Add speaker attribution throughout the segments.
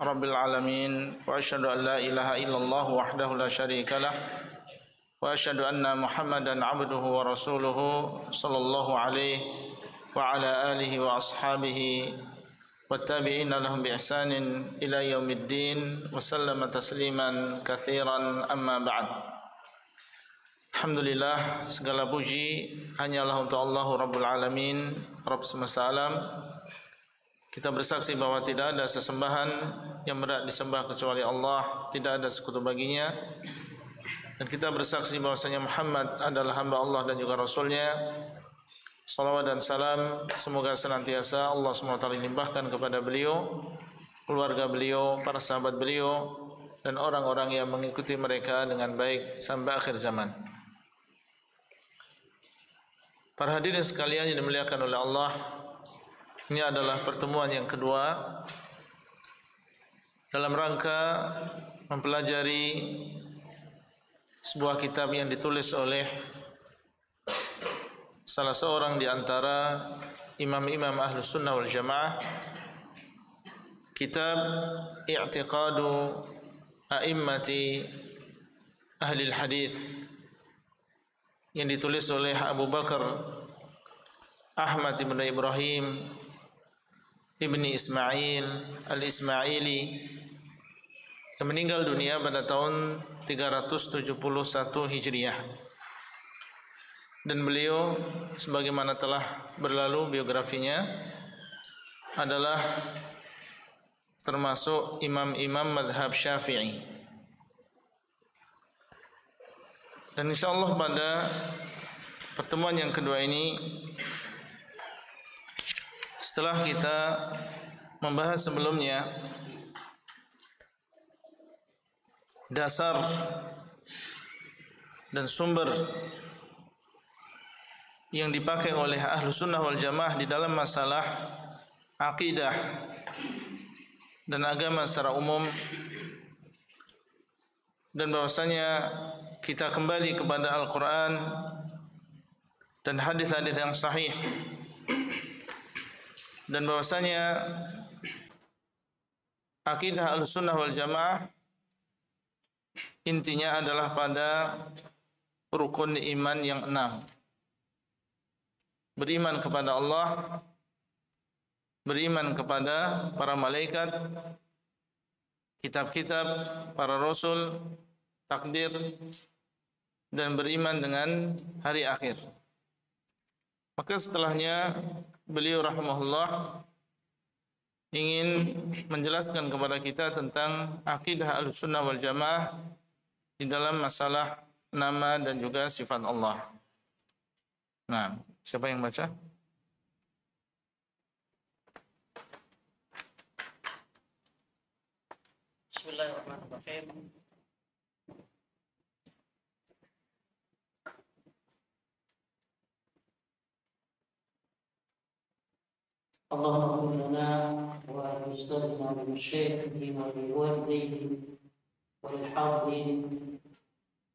Speaker 1: rabbil alamin wa asyhadu an la ilaha illallah wahdahu la syarika lah wa asyhadu anna Muhammadan abduhu wa rasuluhu sallallahu alaihi wa ala alihi wa ashabihi wattabi'ina lahum bi ihsanin ila yaumiddin wa sallama tasliman katsiran amma ba'd. Alhamdulillah, segala puji hanyalah untuk Allah Rabbul Alamin, Rabb semesta alam. Kita bersaksi bahwa tidak ada sesembahan yang berhak disembah kecuali Allah, tidak ada sekutu baginya. Dan kita bersaksi bahwasanya Muhammad adalah hamba Allah dan juga Rasulnya. Salawat dan salam semoga senantiasa Allah SWT limpahkan kepada beliau, keluarga beliau, para sahabat beliau, dan orang-orang yang mengikuti mereka dengan baik sampai akhir zaman. Para hadirin sekalian yang dimuliakan oleh Allah, ini adalah pertemuan yang kedua dalam rangka mempelajari sebuah kitab yang ditulis oleh salah seorang di antara imam-imam Ahlus Sunnah wal Jamaah, kitab I'tiqadu A'immati Ahlil Hadith, yang ditulis oleh Abu Bakar Ahmad ibn Ibrahim ibni Ismail al-Ismaili, yang meninggal dunia pada tahun 371 Hijriah. Dan beliau, sebagaimana telah berlalu biografinya, adalah termasuk imam-imam madhab Syafi'i. Dan insyaallah pada pertemuan yang kedua ini, setelah kita membahas sebelumnya dasar dan sumber yang dipakai oleh Ahlus Sunnah wal Jamaah di dalam masalah akidah dan agama secara umum, dan bahwasanya kita kembali kepada Al-Quran dan hadis-hadis yang sahih, dan bahwasanya akidah Ahlussunnah wal Jamaah intinya adalah pada rukun iman yang 6. Beriman kepada Allah, beriman kepada para malaikat, kitab-kitab, para rasul, takdir, dan beriman dengan hari akhir. Maka setelahnya beliau rahimahullah ingin menjelaskan kepada kita tentang akidah Ahlussunnah wal Jamaah di dalam masalah nama dan juga sifat Allah. Nah, siapa yang baca?
Speaker 2: Bismillahirrahmanirrahim. اللهم اغفر لنا ولأستاذنا ولمشايخه ولوالديه وللحاضرين.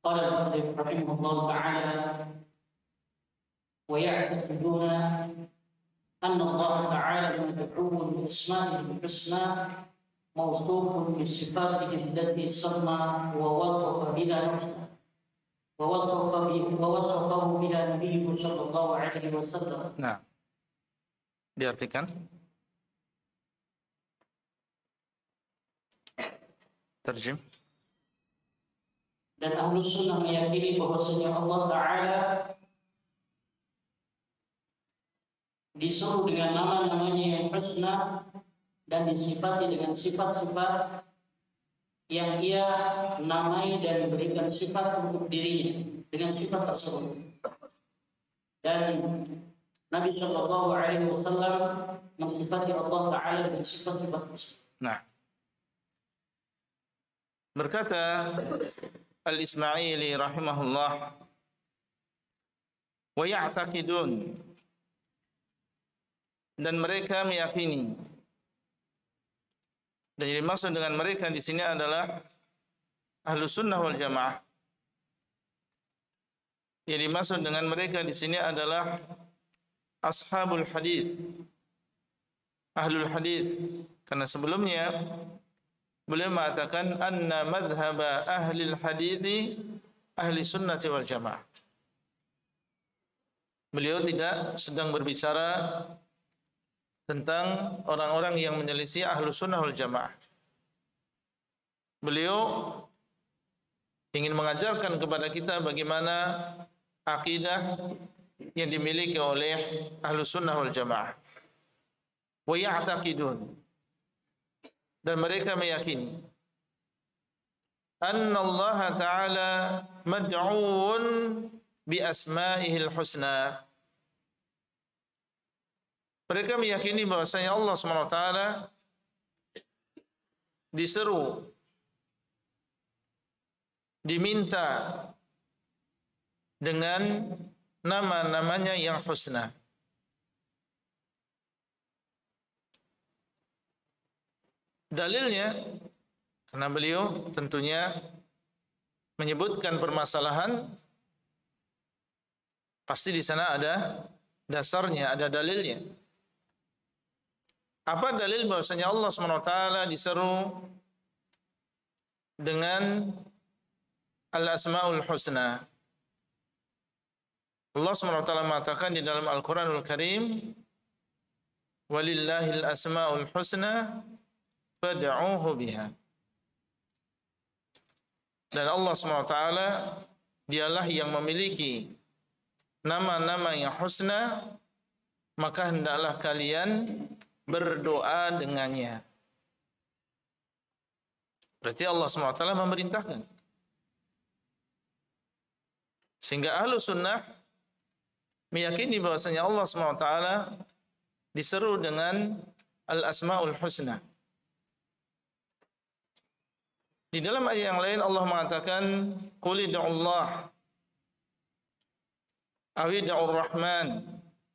Speaker 2: قال المؤلف رحمه الله تعالى: ويعتقدون أن الله تعالى مدعو بأسمائه الحسنى موصوف بصفاته التي سمى ووصف بها نفسه ووصفه بها نبيه صلى الله عليه وسلم.
Speaker 1: Nah, diartikan. Terjem.
Speaker 2: Dan Ahlus Sunnah meyakini bahwasanya Allah Ta'ala disuruh dengan nama-namanya yang husna dan disifati dengan sifat-sifat yang ia namai dan berikan sifat untuk dirinya dengan sifat tersebut. Dan Nabi Shallallahu Alaihi Wasallam mensifati Allah Taala dengan sifat-sifat tersebut.
Speaker 1: Nah, berkata Al-Ismaili rahimahullah, wa ya'taqidun, dan mereka meyakini. Dan yang dimaksud dengan mereka di sini adalah Ahlus Sunnah wal Jamaah. Yang dimaksud dengan mereka di sini adalah Ashabul Hadis, Ahlul Hadis. Karena sebelumnya beliau mengatakan anna madhhaba ahli hadithi ahli sunnati wal jamaah. Beliau tidak sedang berbicara tentang orang-orang yang menyelisih ahlu sunnah wal jamaah. Beliau ingin mengajarkan kepada kita bagaimana akidah yang dimiliki oleh ahlu sunnah wal jamaah. Wa ya'taqidun, dan mereka meyakini anna Allah Ta'ala mad'uun bi asma'ihil husna. Mereka meyakini bahwasanya Allah SWT diseru, diminta dengan nama-namanya yang husna. Dalilnya, karena beliau tentunya menyebutkan permasalahan, pasti di sana ada dasarnya, ada dalilnya. Apa dalil bahwasanya Allah SWT diseru dengan al-asma'ul husna? Allah SWT mengatakan di dalam Al-Quranul Karim, walillahil asma'ul husna fad'uuhu biha. Dan Allah SWT dialah yang memiliki nama-nama yang husna, maka hendaklah kalian berdoa dengannya. Berarti Allah SWT memerintahkan. Sehingga ahlu sunnah meyakini bahwasanya Allah SWT diseru dengan al-asma'ul husna. Di dalam ayat yang lain Allah mengatakan, qul ud'ullah aw ud'ur rahman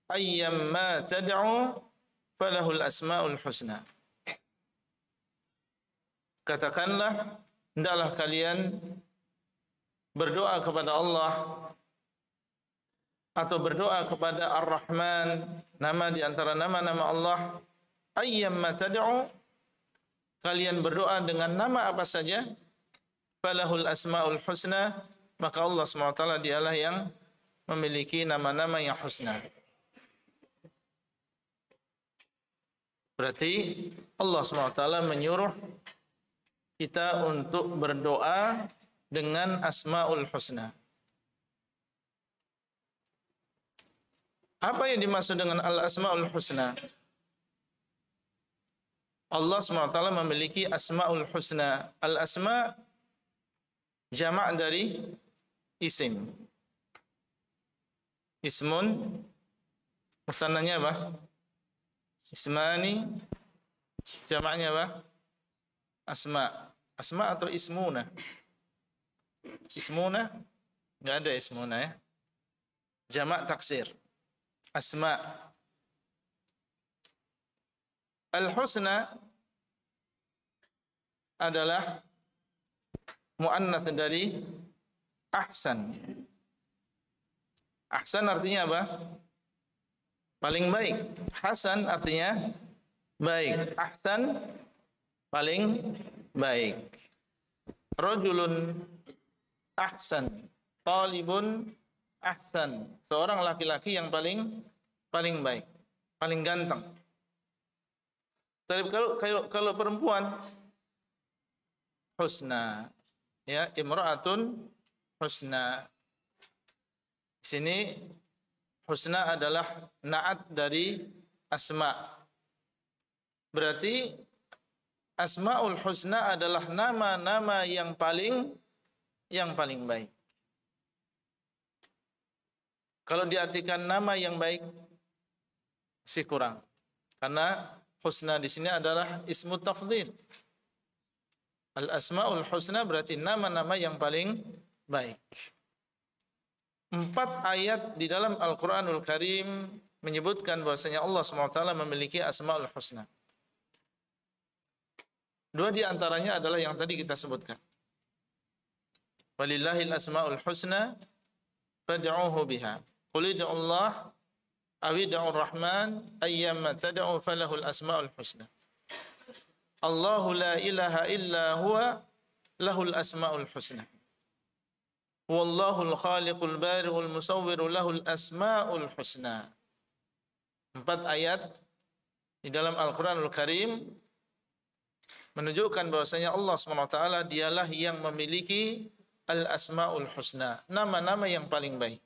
Speaker 1: ayyamma tad'u falahul asmaul husna. Katakanlah, hendaklah kalian berdoa kepada Allah atau berdoa kepada Ar-Rahman, nama di antara nama-nama Allah. Ayyamma tad'u, kalian berdoa dengan nama apa saja, falahul asmaul husna, maka Allah SWT dialah yang memiliki nama-nama yang husna. Berarti Allah SWT menyuruh kita untuk berdoa dengan asmaul husna. Apa yang dimaksud dengan al-asmaul husna? Allah SWT memiliki asma'ul husna. Al-asma' jamak dari isim. Ismun, musannanya apa? Ismani, jamaknya apa? Asma'. Asma' atau ismuna? Ismuna? Enggak ada ismuna ya. Jamak taksir. Asma'. Al-husna adalah muannats dari ahsan. Ahsan artinya apa? Paling baik. Hasan artinya baik. Ahsan paling baik. Rajulun ahsan, talibun ahsan. Seorang laki-laki yang paling baik, paling ganteng. Tapi kalau perempuan husna, ya, imra'atun husna. Di sini husna adalah na'at dari asma. Berarti asmaul husna adalah nama-nama yang paling baik. Kalau diartikan nama yang baik masih kurang. Karena husna di sini adalah ismu tafdhil. Al-asmaul husna berarti nama-nama yang paling baik. 4 ayat di dalam Al-Quranul Karim menyebutkan bahwasanya Allah SWT memiliki asmaul husna. 2 di antaranya adalah yang tadi kita sebutkan. Walillahil asmaul husna fad'uuhu biha. Qul ud'ullah aw ud'ur rahman ayyamma tad'u falahul asmaul husna. Allahu la ilaha illa huwa lahul asmaul husna. Wallahul khaliqul bari'ul musawwiru lahul asmaul husna. 4 ayat di dalam Al-Qur'anul Karim menunjukkan bahwasanya Allah SWT dialah yang memiliki al-asmaul husna, nama-nama yang paling baik.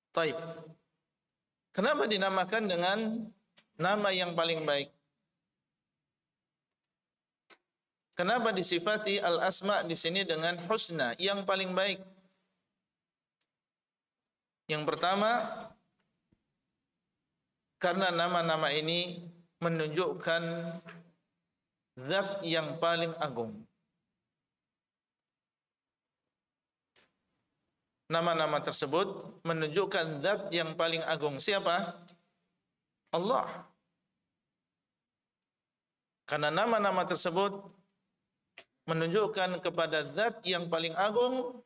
Speaker 1: Taib. Kenapa dinamakan dengan nama yang paling baik? Kenapa disifati al-asma di sini dengan husna, yang paling baik? Yang pertama, karena nama-nama ini menunjukkan zat yang paling agung. Nama-nama tersebut menunjukkan zat yang paling agung. Siapa? Allah. Karena nama-nama tersebut menunjukkan kepada zat yang paling agung,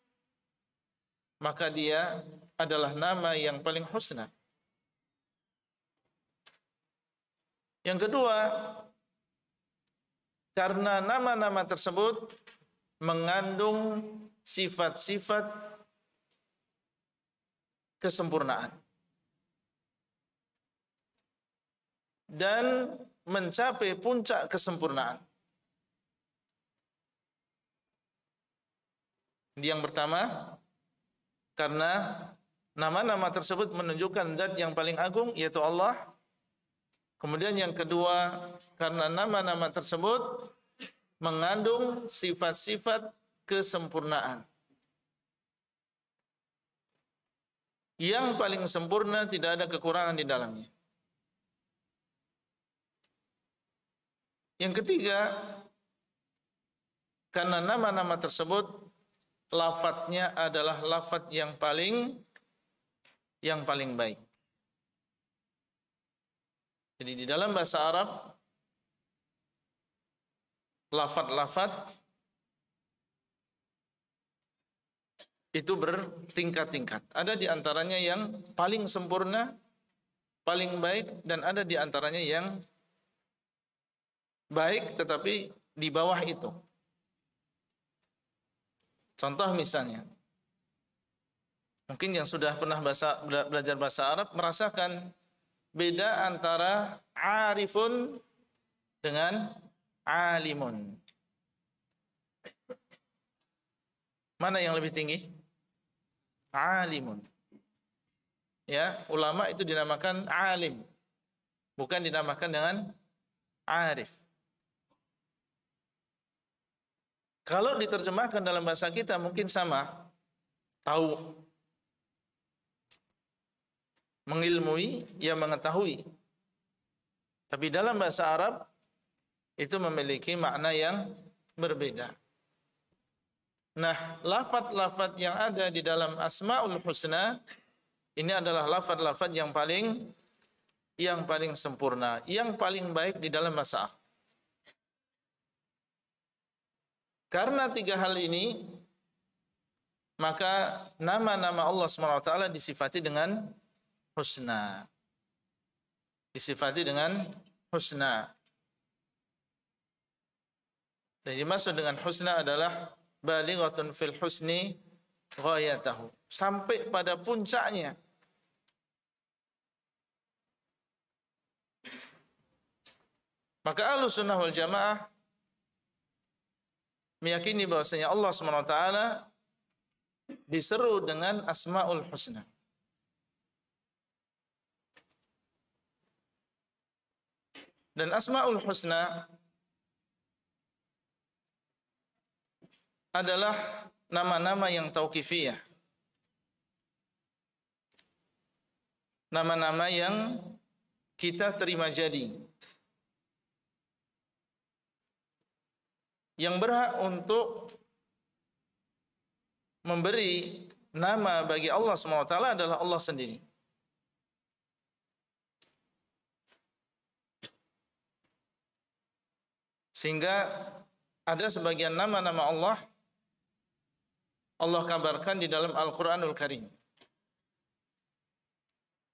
Speaker 1: maka dia adalah nama yang paling husna. Yang kedua, karena nama-nama tersebut mengandung sifat-sifat kesempurnaan dan mencapai puncak kesempurnaan. Yang pertama, karena nama-nama tersebut menunjukkan zat yang paling agung, yaitu Allah. Kemudian yang kedua, karena nama-nama tersebut mengandung sifat-sifat kesempurnaan. Yang paling sempurna, tidak ada kekurangan di dalamnya. Yang ketiga, karena nama-nama tersebut lafadznya adalah lafadz yang paling baik. Jadi di dalam bahasa Arab, lafadz itu bertingkat-tingkat. Ada di antaranya yang paling sempurna, paling baik, dan ada di antaranya yang baik tetapi di bawah itu. Contoh misalnya, mungkin yang sudah pernah belajar bahasa Arab merasakan beda antara arifun dengan alimun. Mana yang lebih tinggi? Alimun. Ya, ulama itu dinamakan alim, bukan dinamakan dengan arif. Kalau diterjemahkan dalam bahasa kita mungkin sama, tahu, mengilmui, ya mengetahui. Tapi dalam bahasa Arab itu memiliki makna yang berbeda. Nah, lafadz-lafadz yang ada di dalam Asmaul Husna ini adalah lafadz-lafadz yang paling sempurna, yang paling baik di dalam bahasa Arab. Karena 3 hal ini, maka nama-nama Allah SWT disifati dengan husna. Disifati dengan husna. Dan dimaksud dengan husna adalah balighatun fil husni ghayatahu. Sampai pada puncaknya. Maka Ahlussunnah wal Jamaah meyakini bahwasanya Allah SWT diseru dengan Asmaul Husna. Dan Asmaul Husna adalah nama-nama yang tauqifiyah. Nama-nama yang kita terima jadi. Yang berhak untuk memberi nama bagi Allah SWT adalah Allah sendiri. Sehingga ada sebagian nama-nama Allah kabarkan di dalam Al-Quranul Karim.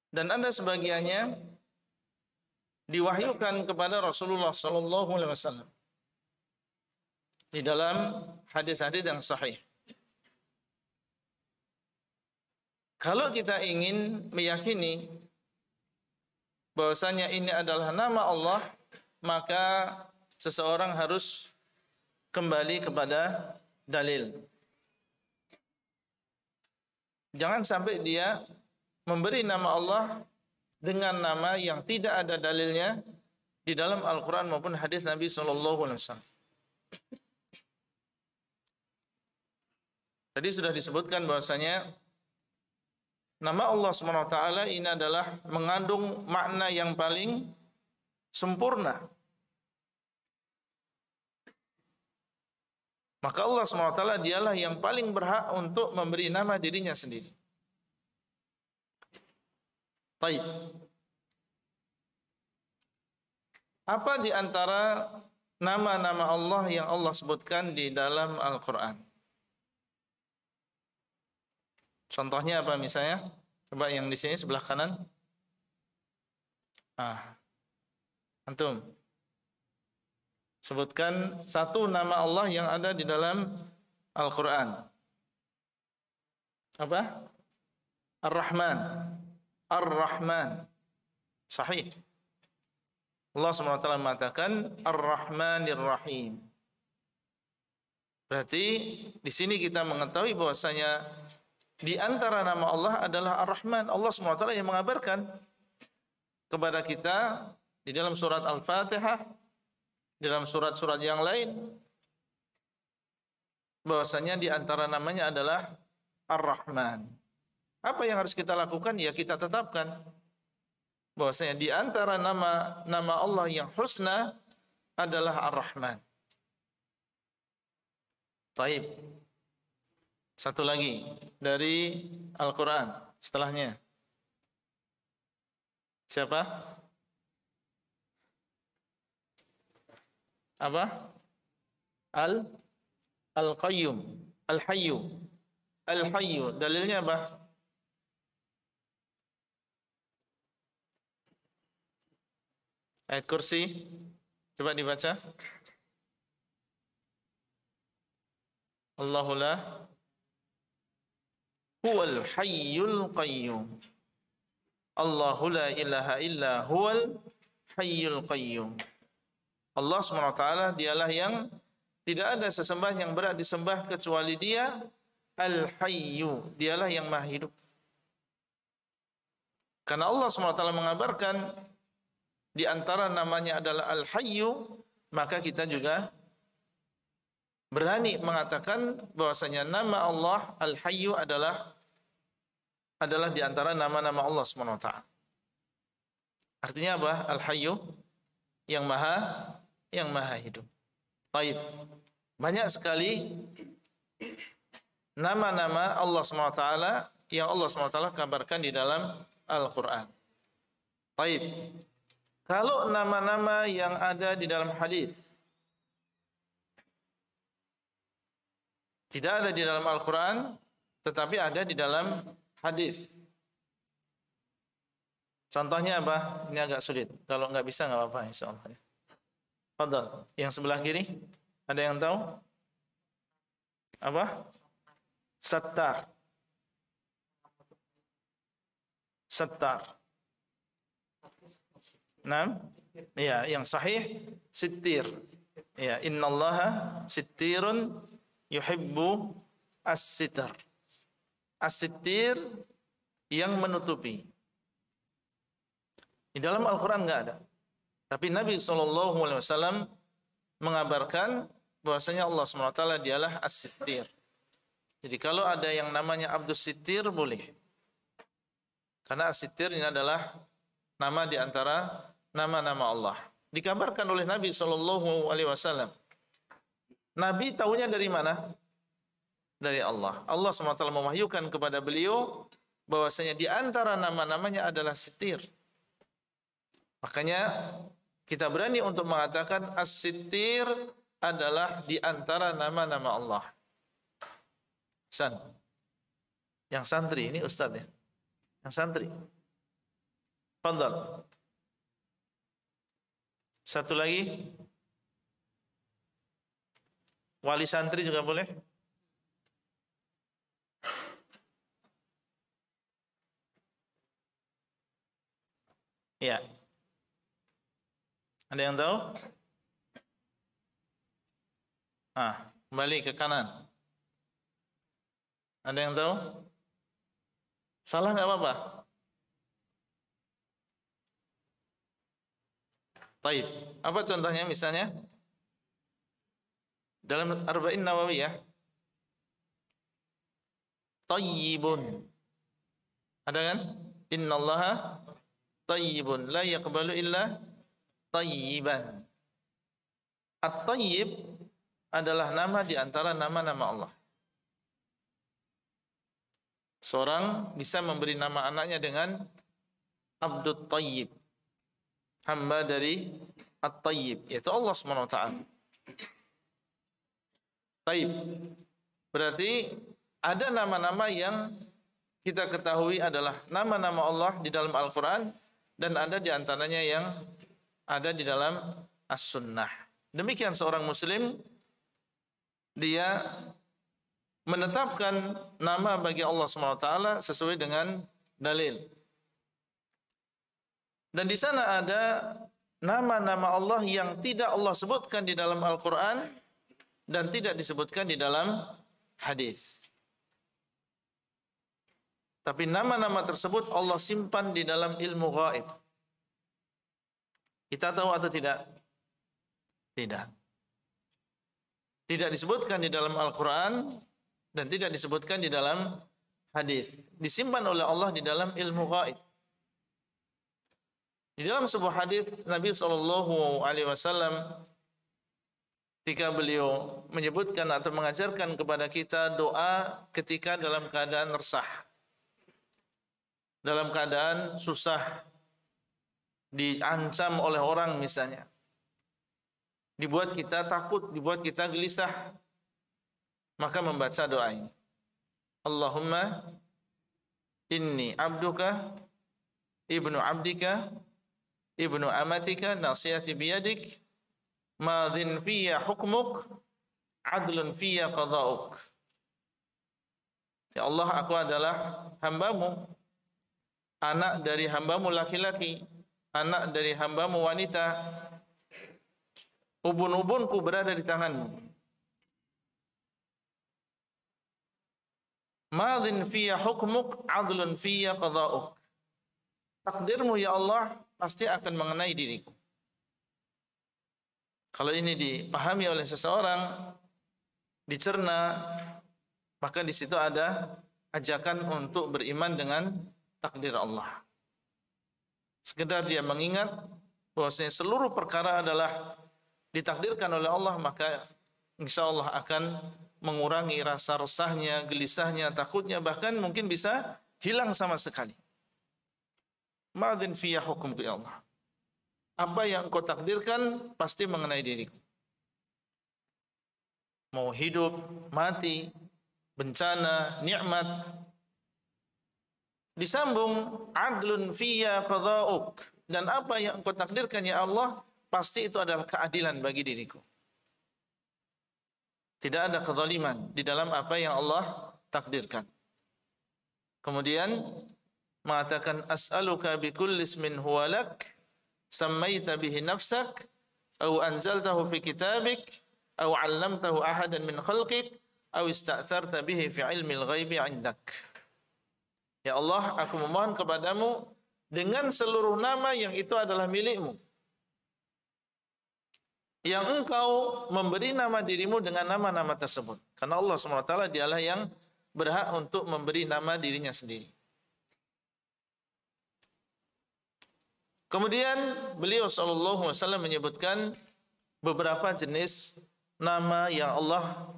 Speaker 1: Dan ada sebagiannya diwahyukan kepada Rasulullah sallallahu alaihi wasallam di dalam hadis-hadis yang sahih. Kalau kita ingin meyakini bahwasanya ini adalah nama Allah, maka seseorang harus kembali kepada dalil. Jangan sampai dia memberi nama Allah dengan nama yang tidak ada dalilnya di dalam Al-Quran maupun hadis Nabi SAW. Tadi sudah disebutkan bahwasanya nama Allah SWT ini adalah mengandung makna yang paling sempurna. Maka Allah SWT dialah yang paling berhak untuk memberi nama dirinya sendiri. Baik. Apa di antara nama-nama Allah yang Allah sebutkan di dalam Al-Quran? Contohnya apa misalnya? Coba yang di sini sebelah kanan. Antum. Sebutkan satu nama Allah yang ada di dalam Al-Quran. Apa? Ar-Rahman. Ar-Rahman. Sahih. Allah SWT mengatakan Ar-Rahmanir Rahim. Berarti di sini kita mengetahui bahwasanya di antara nama Allah adalah Ar-Rahman. Allah SWT yang mengabarkan kepada kita di dalam surat Al-Fatihah, di dalam surat-surat yang lain, bahwasanya di antara namanya adalah Ar-Rahman. Apa yang harus kita lakukan? Ya kita tetapkan bahwasanya di antara nama Allah yang husna adalah Ar-Rahman. Taib. Satu lagi dari Al-Quran setelahnya. Siapa? Apa? Al-Qayyum. Al-Hayyu. Al-Hayyu. Dalilnya apa? Ayat kursi. Coba dibaca. Allahu la huwal hayyul qayyum. Allahu la ilaha illa huwal hayyul qayyum. Allah SWT dialah yang tidak ada sesembah yang berat disembah kecuali dia, Al-Hayyu, dialah yang maha hidup. Karena Allah SWT mengabarkan di antara namanya adalah Al-Hayyu, maka kita juga berani mengatakan bahwasanya nama Allah Al-Hayyu adalah di antara nama-nama Allah SWT. Artinya apa? Al-Hayyu yang maha hidup. Baik. Banyak sekali nama-nama Allah SWT yang Allah SWT kabarkan di dalam Al-Quran. Baik. Kalau nama-nama yang ada di dalam hadis tidak ada di dalam Al-Quran, tetapi ada di dalam hadis. Contohnya apa? Ini agak sulit. Kalau nggak bisa nggak apa-apa, insyaallah. Fadhal. Yang sebelah kiri, ada yang tahu? Apa? Sattar. Sattar. Naam? Ya, yang sahih sittir. Ya, innallaha sittirun yuhibbu as-sitr. As-sittir yang menutupi. Di dalam Al-Quran enggak ada. Tapi Nabi SAW mengabarkan bahwasanya Allah SWT dialah as-sittir. Jadi kalau ada yang namanya Abdus Sittir boleh. Karena as-sittir ini adalah nama di antara nama-nama Allah. Dikabarkan oleh Nabi SAW. Nabi tahunya dari mana? Dari Allah. Allah SWT mewahyukan kepada beliau bahwasanya di antara nama-namanya adalah Sittir. Makanya kita berani untuk mengatakan As-Sittir adalah di antara nama-nama Allah. Yang santri ini Ustaz ya. Yang santri. Fadhal. Satu lagi. Wali santri juga boleh. Ya. Ada yang tahu? Kembali ke kanan. Ada yang tahu? Salah nggak apa-apa. Taib. Apa contohnya misalnya? Dalam Arba'in Nawawiyah. Tayyibun. Ada kan? Innallaha tayyibun la yaqbalu illa tayyiban. At-tayyib adalah nama di antara nama-nama Allah. Seorang bisa memberi nama anaknya dengan Abdut Tayyib, hamba dari At-Tayyib, yaitu Allah SWT. Tayyib. Berarti ada nama-nama yang kita ketahui adalah nama-nama Allah di dalam Al-Quran, dan ada di antaranya yang ada di dalam As-Sunnah. Demikian seorang Muslim, dia menetapkan nama bagi Allah SWT sesuai dengan dalil. Dan di sana ada nama-nama Allah yang tidak Allah sebutkan di dalam Al-Quran dan tidak disebutkan di dalam hadis. Tapi nama-nama tersebut Allah simpan di dalam ilmu gaib. Kita tahu atau tidak? Tidak. Tidak disebutkan di dalam Al-Quran dan tidak disebutkan di dalam hadis. Disimpan oleh Allah di dalam ilmu gaib. Di dalam sebuah hadis Nabi SAW ketika beliau menyebutkan atau mengajarkan kepada kita doa ketika dalam keadaan resah, dalam keadaan susah, diancam oleh orang misalnya, dibuat kita takut, dibuat kita gelisah, maka membaca doa ini. Allahumma inni abduka ibnu abdika ibnu amatika nasiyati biyadik madhin fiyya hukmuk adlun fiyya qada'uk. Ya Allah, aku adalah hambamu, anak dari hambamu laki-laki, anak dari hambamu wanita, ubun-ubunku berada di tanganmu. Madhin fiyya hukmuk, adlun fiyya qada'uk. Takdirmu ya Allah pasti akan mengenai diriku. Kalau ini dipahami oleh seseorang, dicerna, maka di situ ada ajakan untuk beriman dengan takdir Allah. Sekedar dia mengingat bahwasanya seluruh perkara adalah ditakdirkan oleh Allah, maka insya Allah akan mengurangi rasa resahnya, gelisahnya, takutnya, bahkan mungkin bisa hilang sama sekali. Ma'adhin fiyya hukumku ya Allah. Apa yang engkau takdirkan pasti mengenai diriku. Mau hidup, mati, bencana, nikmat. Disambung adlun fiyya qada'uk, dan apa yang engkau takdirkan ya Allah pasti itu adalah keadilan bagi diriku. Tidak ada kezaliman di dalam apa yang Allah takdirkan. Kemudian mengatakan as'aluka bikulli ismin huwa lak sammaita bihi nafsak aw anzaltahu fi kitabik aw 'allamtahu ahadan min khalqik aw ista'tharta bihi fi 'ilmil ghaibi 'indak. Ya Allah, aku memohon kepadamu dengan seluruh nama yang itu adalah milikmu, yang engkau memberi nama dirimu dengan nama-nama tersebut. Karena Allah SWT dialah yang berhak untuk memberi nama dirinya sendiri. Kemudian beliau SAW menyebutkan beberapa jenis nama yang Allah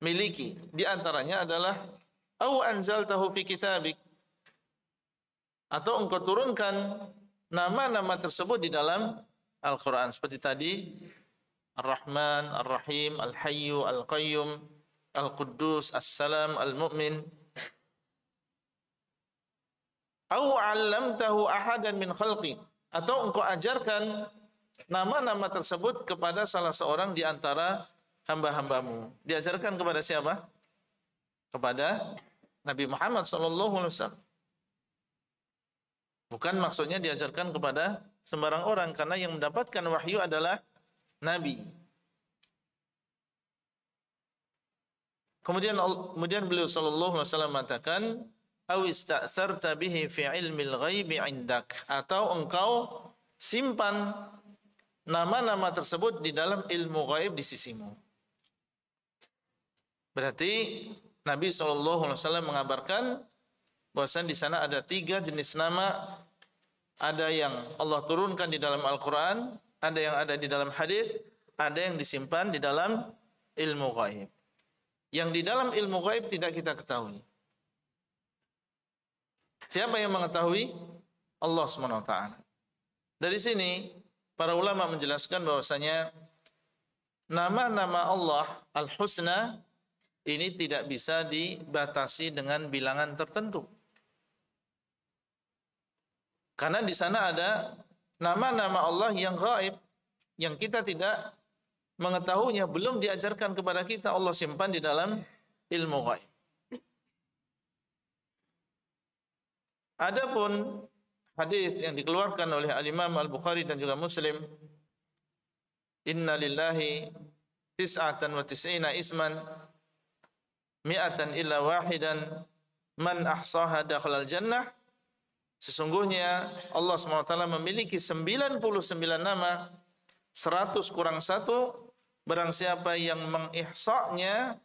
Speaker 1: miliki. Di antaranya adalah au anzaltahu fi kitabik, atau engkau turunkan nama-nama tersebut di dalam Al-Quran. Seperti tadi, Ar-Rahman, Ar-Rahim, Al-Hayyu, Al-Qayyum, Al-Quddus, As-Salam, Al-Mu'min. Au 'allamtahu ahadan min khalqi, atau engkau ajarkan nama-nama tersebut kepada salah seorang di antara hamba-hambamu. Diajarkan kepada siapa? Kepada Nabi Muhammad SAW. Bukan maksudnya diajarkan kepada sembarang orang, karena yang mendapatkan wahyu adalah Nabi. Kemudian beliau sallallahu alaihi wasallam mengatakan, "Aw ista'tharta bihi fi ilmil ghaibi 'indak," atau engkau simpan nama-nama tersebut di dalam ilmu ghaib di sisimu. Berarti Nabi sallallahu alaihi wasallam mengabarkan bahwasanya di sana ada 3 jenis nama, ada yang Allah turunkan di dalam Al-Qur'an, ada yang ada di dalam hadis, ada yang disimpan di dalam ilmu ghaib. Yang di dalam ilmu ghaib tidak kita ketahui. Siapa yang mengetahui? Allah SWT. Dari sini para ulama menjelaskan bahwasanya nama-nama Allah Al-Husna ini tidak bisa dibatasi dengan bilangan tertentu. Karena di sana ada nama-nama Allah yang ghaib, yang kita tidak mengetahuinya, belum diajarkan kepada kita, Allah simpan di dalam ilmu ghaib. Adapun hadis yang dikeluarkan oleh Al-Imam Al-Bukhari dan juga Muslim, "Inna lillahi tis'atan wa tis'ina isman mi'atan illa wahidan man ahsaha dakhalal jannah." Sesungguhnya Allah SWT memiliki 99 nama, 100 kurang 1, barang siapa yang mengihsa'nya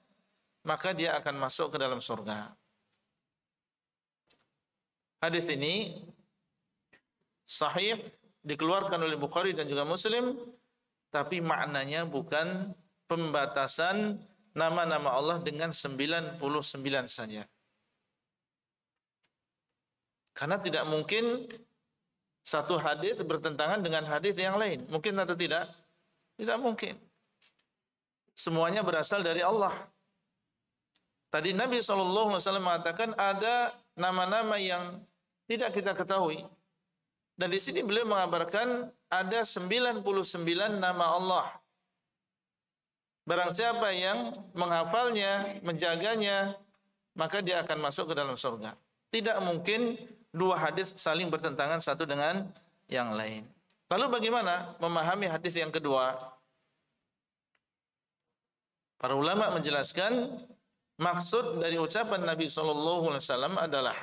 Speaker 1: maka dia akan masuk ke dalam surga. Hadis ini sahih, dikeluarkan oleh Bukhari dan juga Muslim, tapi maknanya bukan pembatasan nama-nama Allah dengan 99 saja. Karena tidak mungkin satu hadis bertentangan dengan hadis yang lain. Mungkin atau tidak? Tidak mungkin. Semuanya berasal dari Allah. Tadi Nabi SAW mengatakan ada nama-nama yang tidak kita ketahui. Dan di sini beliau mengabarkan ada 99 nama Allah. Barang siapa yang menghafalnya, menjaganya, maka dia akan masuk ke dalam surga. Tidak mungkin dua hadis saling bertentangan satu dengan yang lain. Lalu bagaimana memahami hadis yang kedua? Para ulama menjelaskan maksud dari ucapan Nabi SAW adalah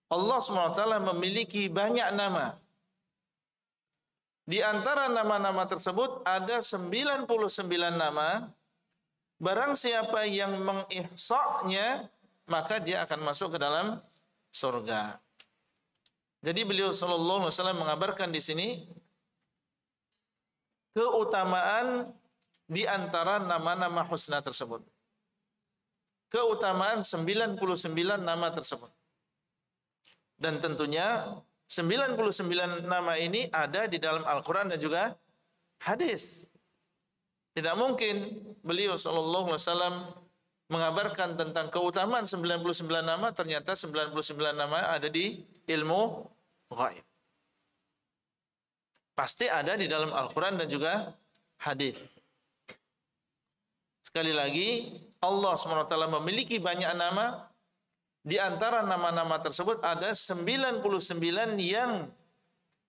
Speaker 1: Allah SWT memiliki banyak nama. Di antara nama-nama tersebut ada 99 nama. Barang siapa yang mengihsa'nya, maka dia akan masuk ke dalam surga. Jadi beliau sallallahu alaihi wasallam mengabarkan di sini keutamaan di antara nama-nama husna tersebut. Keutamaan 99 nama tersebut. Dan tentunya 99 nama ini ada di dalam Al-Qur'an dan juga hadis. Tidak mungkin beliau sallallahu alaihi wasallam mengabarkan tentang keutamaan 99 nama, ternyata 99 nama ada di ilmu ghaib. Pasti ada di dalam Al-Quran dan juga hadis. Sekali lagi, Allah SWT memiliki banyak nama. Di antara nama-nama tersebut ada 99 yang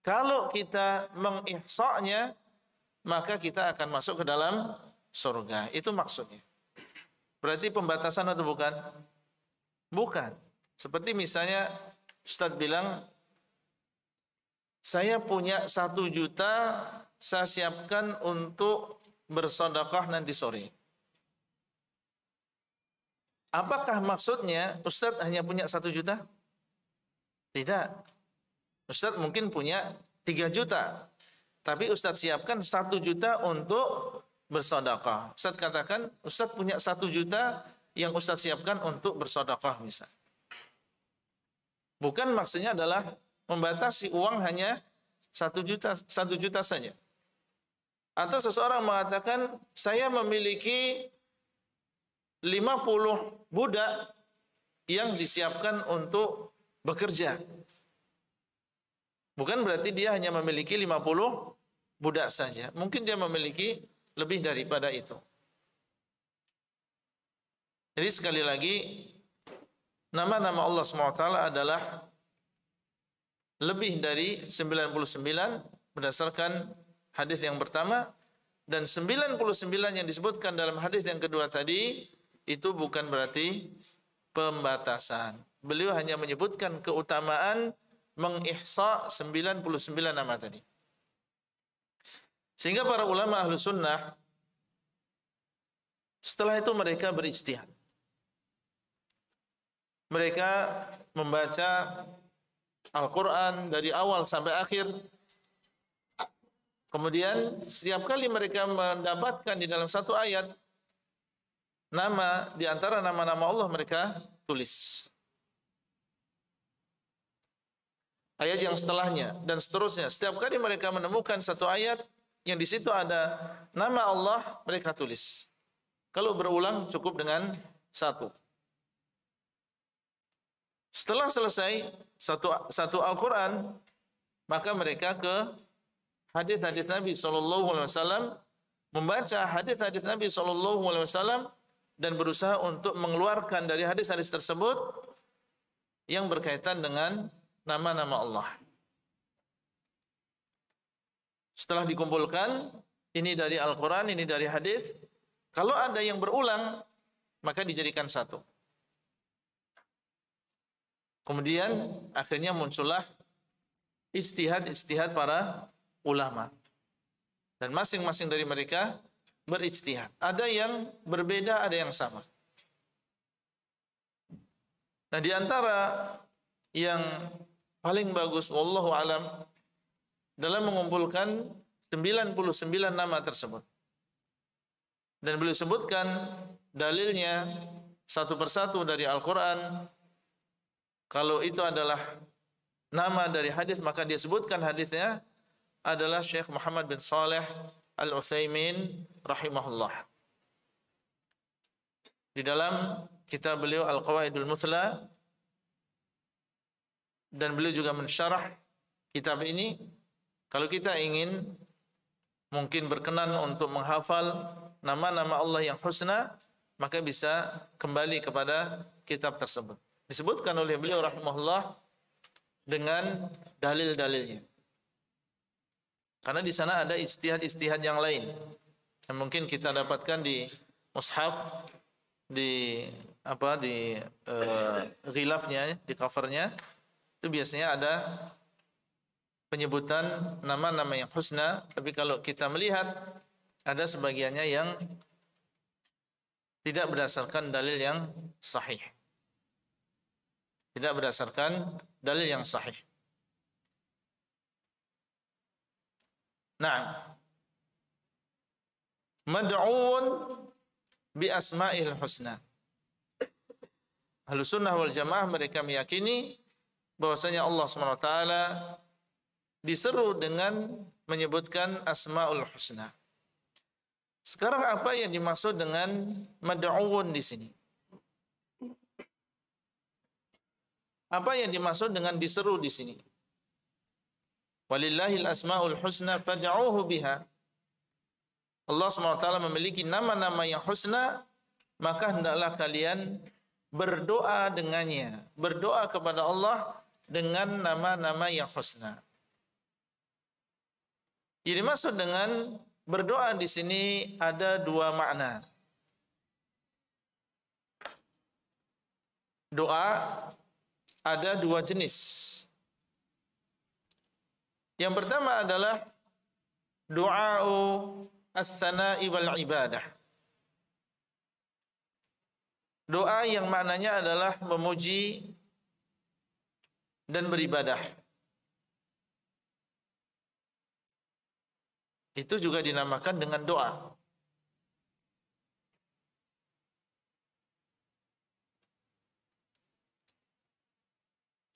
Speaker 1: kalau kita mengihsa'nya, maka kita akan masuk ke dalam surga. Itu maksudnya. Berarti pembatasan atau bukan? Bukan. Seperti misalnya Ustadz bilang, saya punya 1 juta, saya siapkan untuk bersedekah nanti sore. Apakah maksudnya Ustadz hanya punya 1 juta? Tidak. Ustadz mungkin punya 3 juta. Tapi Ustadz siapkan 1 juta untuk bersedekah. Ustaz katakan, Ustaz punya 1 juta yang Ustaz siapkan untuk bersedekah misal. Bukan maksudnya adalah membatasi uang hanya 1 juta saja. Atau seseorang mengatakan, saya memiliki 50 budak yang disiapkan untuk bekerja. Bukan berarti dia hanya memiliki 50 budak saja. Mungkin dia memiliki lebih daripada itu. Jadi sekali lagi, nama-nama Allah SWT adalah lebih dari 99 berdasarkan hadis yang pertama, dan 99 yang disebutkan dalam hadis yang kedua tadi itu bukan berarti pembatasan. Beliau hanya menyebutkan keutamaan mengihsa 99 nama tadi. Sehingga para ulama ahlu sunnah setelah itu mereka berijtihad. Mereka membaca Al-Quran dari awal sampai akhir. Kemudian setiap kali mereka mendapatkan di dalam satu ayat nama di antara nama-nama Allah, mereka tulis. Ayat yang setelahnya dan seterusnya. Setiap kali mereka menemukan satu ayat yang di situ ada nama Allah, mereka tulis. Kalau berulang cukup dengan satu. Setelah selesai satu Al-Quran, maka mereka ke hadis-hadis Nabi SAW, membaca hadis-hadis Nabi SAW dan berusaha untuk mengeluarkan dari hadis-hadis tersebut yang berkaitan dengan nama-nama Allah. Setelah dikumpulkan, ini dari Al-Quran, ini dari hadis. Kalau ada yang berulang, maka dijadikan satu. Kemudian akhirnya muncullah ijtihad para ulama. Dan masing-masing dari mereka berijtihad. Ada yang berbeda, ada yang sama. Nah, di antara yang paling bagus wallahu alam dalam mengumpulkan 99 nama tersebut. Dan beliau sebutkan dalilnya satu persatu dari Al-Quran. Kalau itu adalah nama dari hadis, maka dia sebutkan hadisnya adalah Syekh Muhammad bin Saleh Al-Utsaimin rahimahullah. Di dalam kitab beliau Al-Qawaidul Muthla, dan beliau juga mensyarah kitab ini. Kalau kita ingin mungkin berkenan untuk menghafal nama-nama Allah yang husna, maka bisa kembali kepada kitab tersebut. Disebutkan oleh beliau rahimahullah dengan dalil-dalilnya. Karena di sana ada ijtihad-ijtihad yang lain yang mungkin kita dapatkan di mushaf, di ghilafnya, di covernya, itu biasanya ada penyebutan nama-nama yang husna, tapi kalau kita melihat ada sebagiannya yang tidak berdasarkan dalil yang sahih. Tidak berdasarkan dalil yang sahih. Nah, mad'un bi asma'il husna. Ahlus sunnah wal jamaah mereka meyakini bahwasanya Allah SWT diseru dengan menyebutkan asma'ul husna. Sekarang apa yang dimaksud dengan mad'un di sini? Apa yang dimaksud dengan diseru di sini? Walillahil asmaul husna fad'uuhu biha. Allah SWT memiliki nama-nama yang husna, maka hendaklah kalian berdoa dengannya. Berdoa kepada Allah dengan nama-nama yang husna. Jadi maksud dengan berdoa di sini ada dua makna. Doa ada dua jenis. Yang pertama adalah du'a'u as-sana'i wal ibadah. Doa yang maknanya adalah memuji dan beribadah. Itu juga dinamakan dengan doa.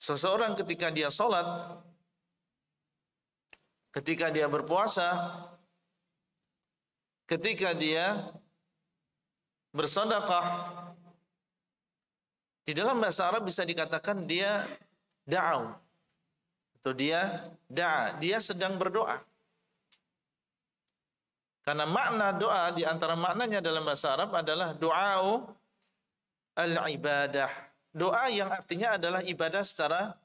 Speaker 1: Seseorang ketika dia sholat, ketika dia berpuasa, ketika dia bersedekah, di dalam bahasa Arab bisa dikatakan dia da'au atau dia da'a, dia sedang berdoa. Karena makna doa di antara maknanya dalam bahasa Arab adalah du'a'u al-ibadah. Doa yang artinya adalah ibadah secara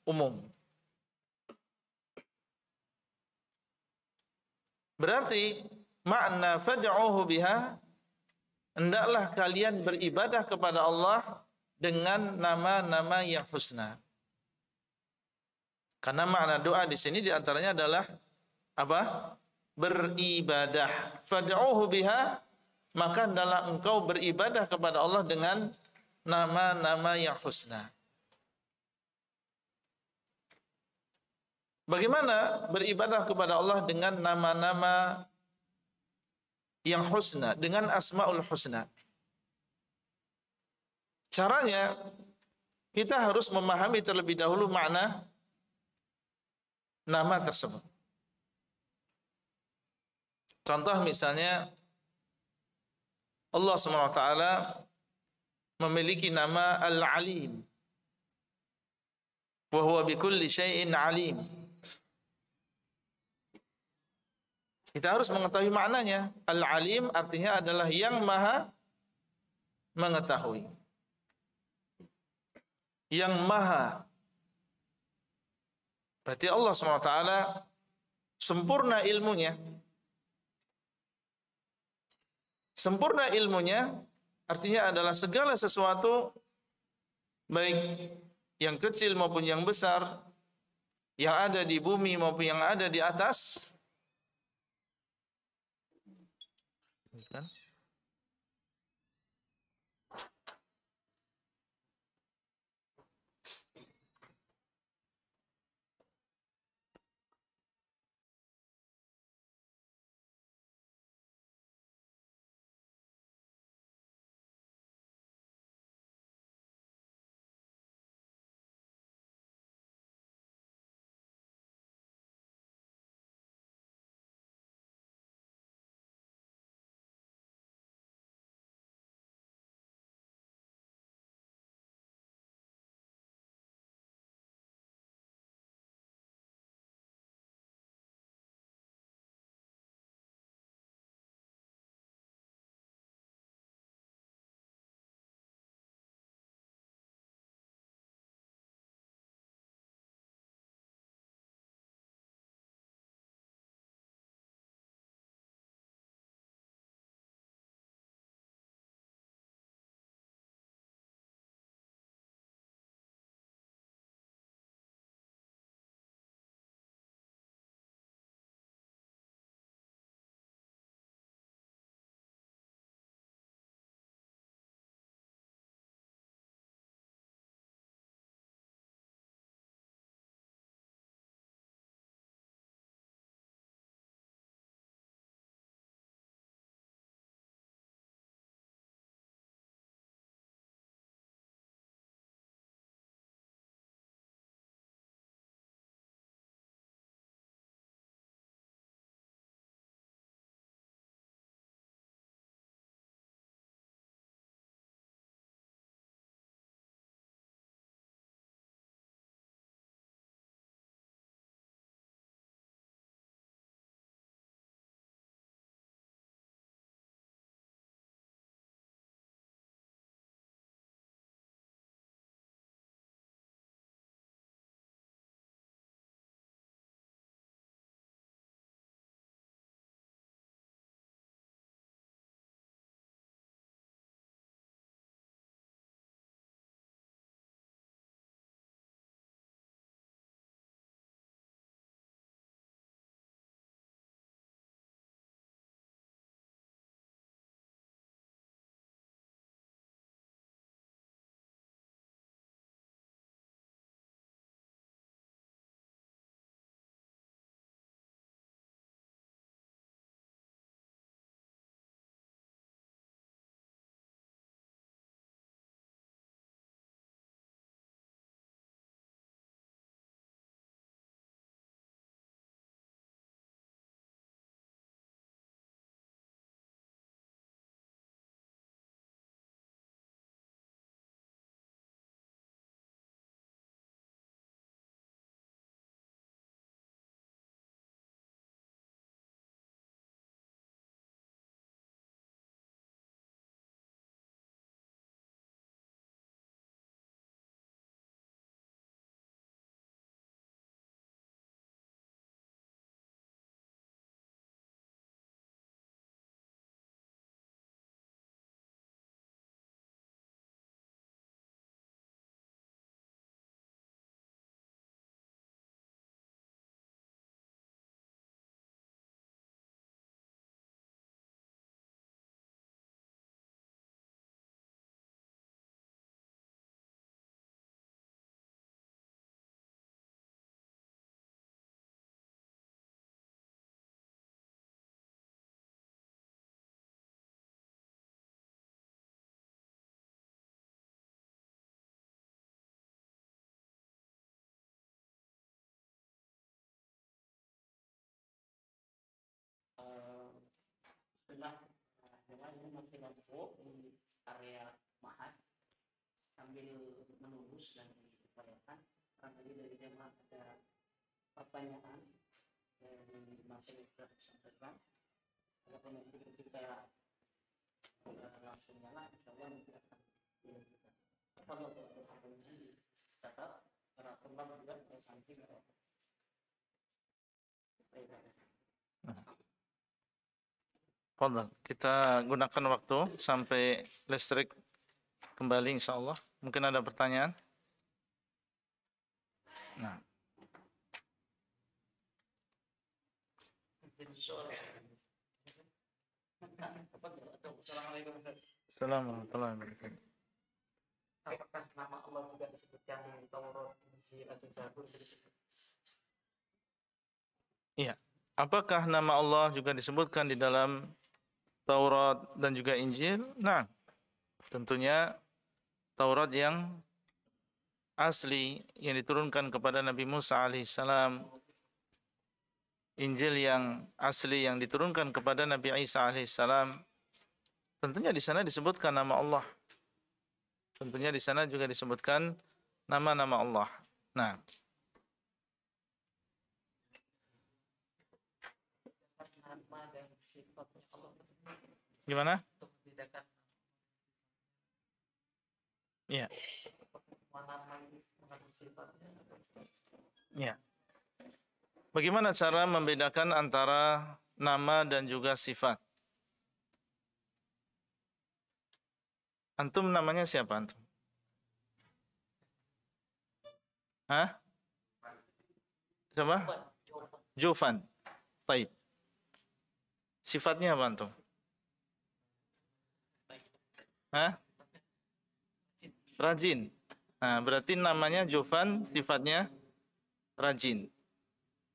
Speaker 1: umum. Berarti makna fad'uhu biha, hendaklah kalian beribadah kepada Allah dengan nama-nama yang husna. Karena makna doa di sini di antaranya adalah apa? Beribadah. Fad'uhu biha, maka hendaklah engkau beribadah kepada Allah dengan nama-nama yang husna. Bagaimana beribadah kepada Allah dengan nama-nama yang husna, dengan asmaul husna? Caranya, kita harus memahami terlebih dahulu makna nama tersebut. Contoh misalnya, Allah SWT memiliki nama Al-Alim. Wa huwa bikulli syai'in alim. Kita harus mengetahui maknanya. Al-Alim artinya adalah yang maha mengetahui. Yang maha. Berarti Allah SWT sempurna ilmunya. Sempurna ilmunya artinya adalah segala sesuatu, baik yang kecil maupun yang besar, yang ada di bumi maupun yang ada di atas, kan?
Speaker 2: mengisi lampu di area Mahat sambil menunggu dan diupayakan. Barangkali dari jemaah ada pertanyaan dari masing yang disampaikan. Kalau nanti kita langsung nyala, insyaallah nanti akan kita. Kalau dicatat para pembang juga samping.
Speaker 1: Fadhal, kita gunakan waktu sampai listrik kembali insyaallah. Mungkin ada pertanyaan? Nah. Assalamualaikum warahmatullahi wabarakatuh.
Speaker 2: Apakah nama Allah juga disebutkan di Taurat, Injil, atau Zabur?
Speaker 1: Iya. Apakah nama Allah juga disebutkan di dalam Taurat dan juga Injil? Nah, tentunya Taurat yang asli yang diturunkan kepada Nabi Musa alaihissalam, Injil yang asli yang diturunkan kepada Nabi Isa alaihissalam, tentunya di sana disebutkan nama Allah. Tentunya di sana juga disebutkan nama-nama Allah. Nah, gimana? Iya. Ya. Bagaimana cara membedakan antara nama dan juga sifat? Antum namanya siapa antum? Hah? Siapa? Jufan. Taib. Sifatnya apa antum? Hah? Rajin. Nah, berarti namanya Jufan, sifatnya rajin.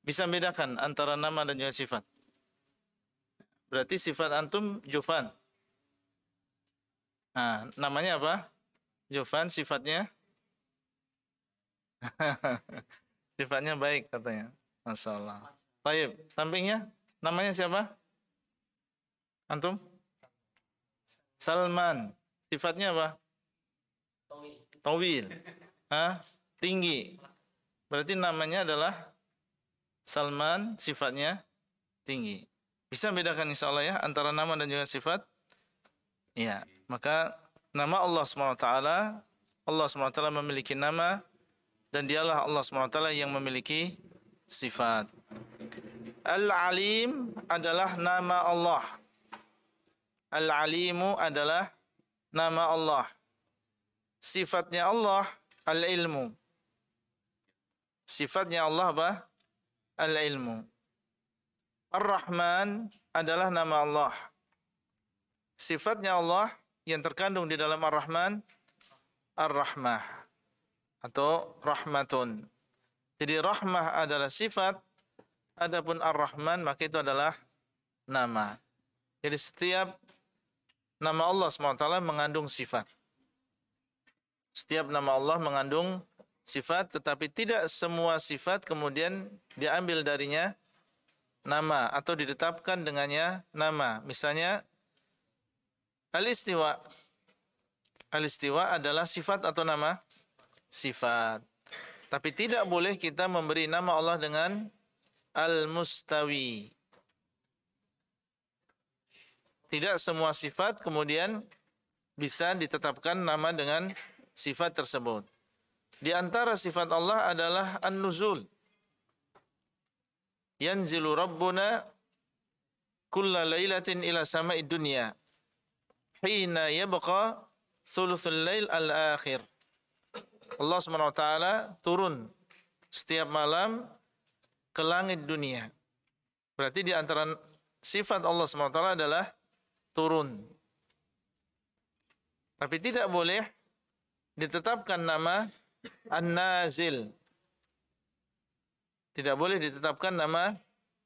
Speaker 1: Bisa bedakan antara nama dan juga sifat. Berarti sifat antum Jufan. Nah, namanya apa? Jufan, sifatnya? Sifatnya baik katanya. Masyaallah. Baik, sampingnya namanya siapa? Antum? Salman. Sifatnya apa? Tawil. Hah? Tinggi. Berarti namanya adalah Salman, sifatnya tinggi. Bisa bedakan insyaallah ya antara nama dan juga sifat? Ya, maka nama Allah SWT, Allah SWT memiliki nama dan dialah Allah SWT yang memiliki sifat. Al-Alim adalah nama Allah. Al-Alimu adalah nama Allah. Sifatnya Allah al-ilmu. Sifatnya Allah apa? Al-ilmu. Ar-Rahman adalah nama Allah. Sifatnya Allah yang terkandung di dalam Ar-Rahman, Ar-Rahmah atau Rahmatun. Jadi Rahmah adalah sifat, adapun Ar-Rahman maka itu adalah nama. Jadi setiap nama Allah SWT mengandung sifat. Setiap nama Allah mengandung sifat, tetapi tidak semua sifat kemudian diambil darinya nama atau ditetapkan dengannya nama. Misalnya al-istiwa. Al-istiwa adalah sifat atau nama? Sifat. Tapi tidak boleh kita memberi nama Allah dengan al-mustawi. Tidak semua sifat kemudian bisa ditetapkan nama dengan sifat tersebut. Di antara sifat Allah adalah an-nuzul. Yanzilu Rabbuna kulla lailatin ila sama'id dunya. Hina yabqa thuluthul lail al-akhir. Allah SWT turun setiap malam ke langit dunia. Berarti di antara sifat Allah SWT adalah turun. Tapi tidak boleh ditetapkan nama An-Nazil. Tidak boleh ditetapkan nama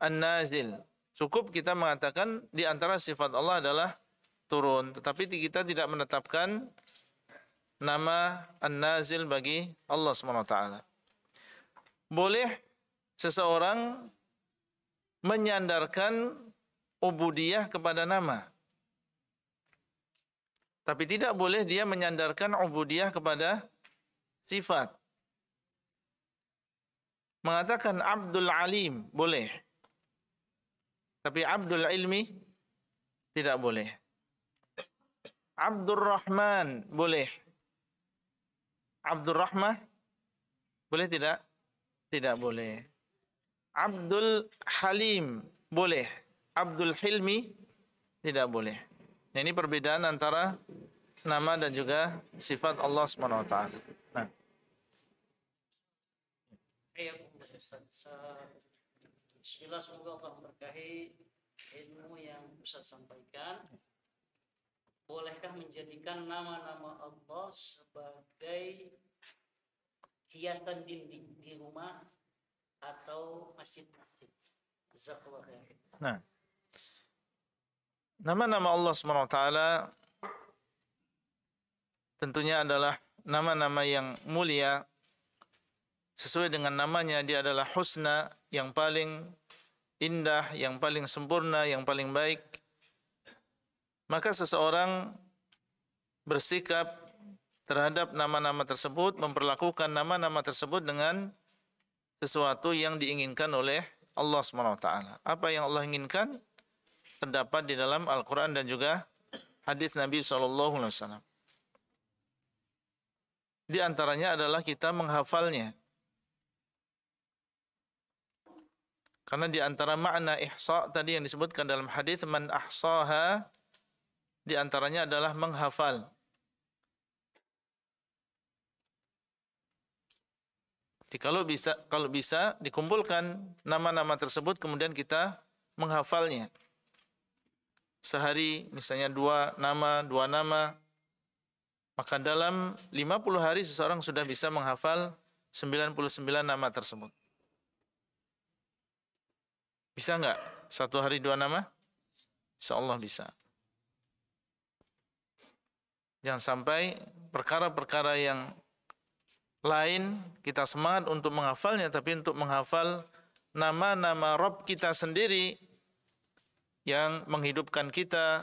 Speaker 1: An-Nazil. Cukup kita mengatakan di antara sifat Allah adalah turun. Tetapi kita tidak menetapkan nama An-Nazil bagi Allah SWT. Boleh seseorang menyandarkan ubudiyah kepada nama. Tapi tidak boleh dia menyandarkan ubudiyah kepada sifat. Mengatakan Abdul Alim boleh. Tapi Abdul Ilmi tidak boleh. Abdul Rahman boleh. Abdul Rahmah boleh tidak? Tidak boleh. Abdul Halim boleh. Abdul Hilmi tidak boleh. Nah, ini perbedaan antara nama dan juga sifat Allah Subhanahu wa taala. Nah.
Speaker 2: Bismillah, semoga Allah berkahi ilmu yang Ustaz sampaikan. Bolehkah menjadikan nama-nama Allah sebagai hiasan dinding di rumah atau masjid-masjid? Jazakallahu khair.
Speaker 1: Nah. Nama-nama Allah Subhanahu wa taala tentunya adalah nama-nama yang mulia. Sesuai dengan namanya, dia adalah husna, yang paling indah, yang paling sempurna, yang paling baik. Maka seseorang bersikap terhadap nama-nama tersebut, memperlakukan nama-nama tersebut dengan sesuatu yang diinginkan oleh Allah Subhanahu wa taala. Apa yang Allah inginkan terdapat di dalam Al-Quran dan juga hadis Nabi SAW. Di antaranya adalah kita menghafalnya. Karena di antara makna ihsa tadi yang disebutkan dalam hadis man ahsaha, di antaranya adalah menghafal. Jadi kalau bisa dikumpulkan nama-nama tersebut kemudian kita menghafalnya. Sehari misalnya 2 nama, maka dalam 50 hari seseorang sudah bisa menghafal 99 nama tersebut. Bisa enggak? 1 hari 2 nama? Insyaallah bisa. Jangan sampai perkara-perkara yang lain kita semangat untuk menghafalnya, tapi untuk menghafal nama-nama Rabb kita sendiri yang menghidupkan kita,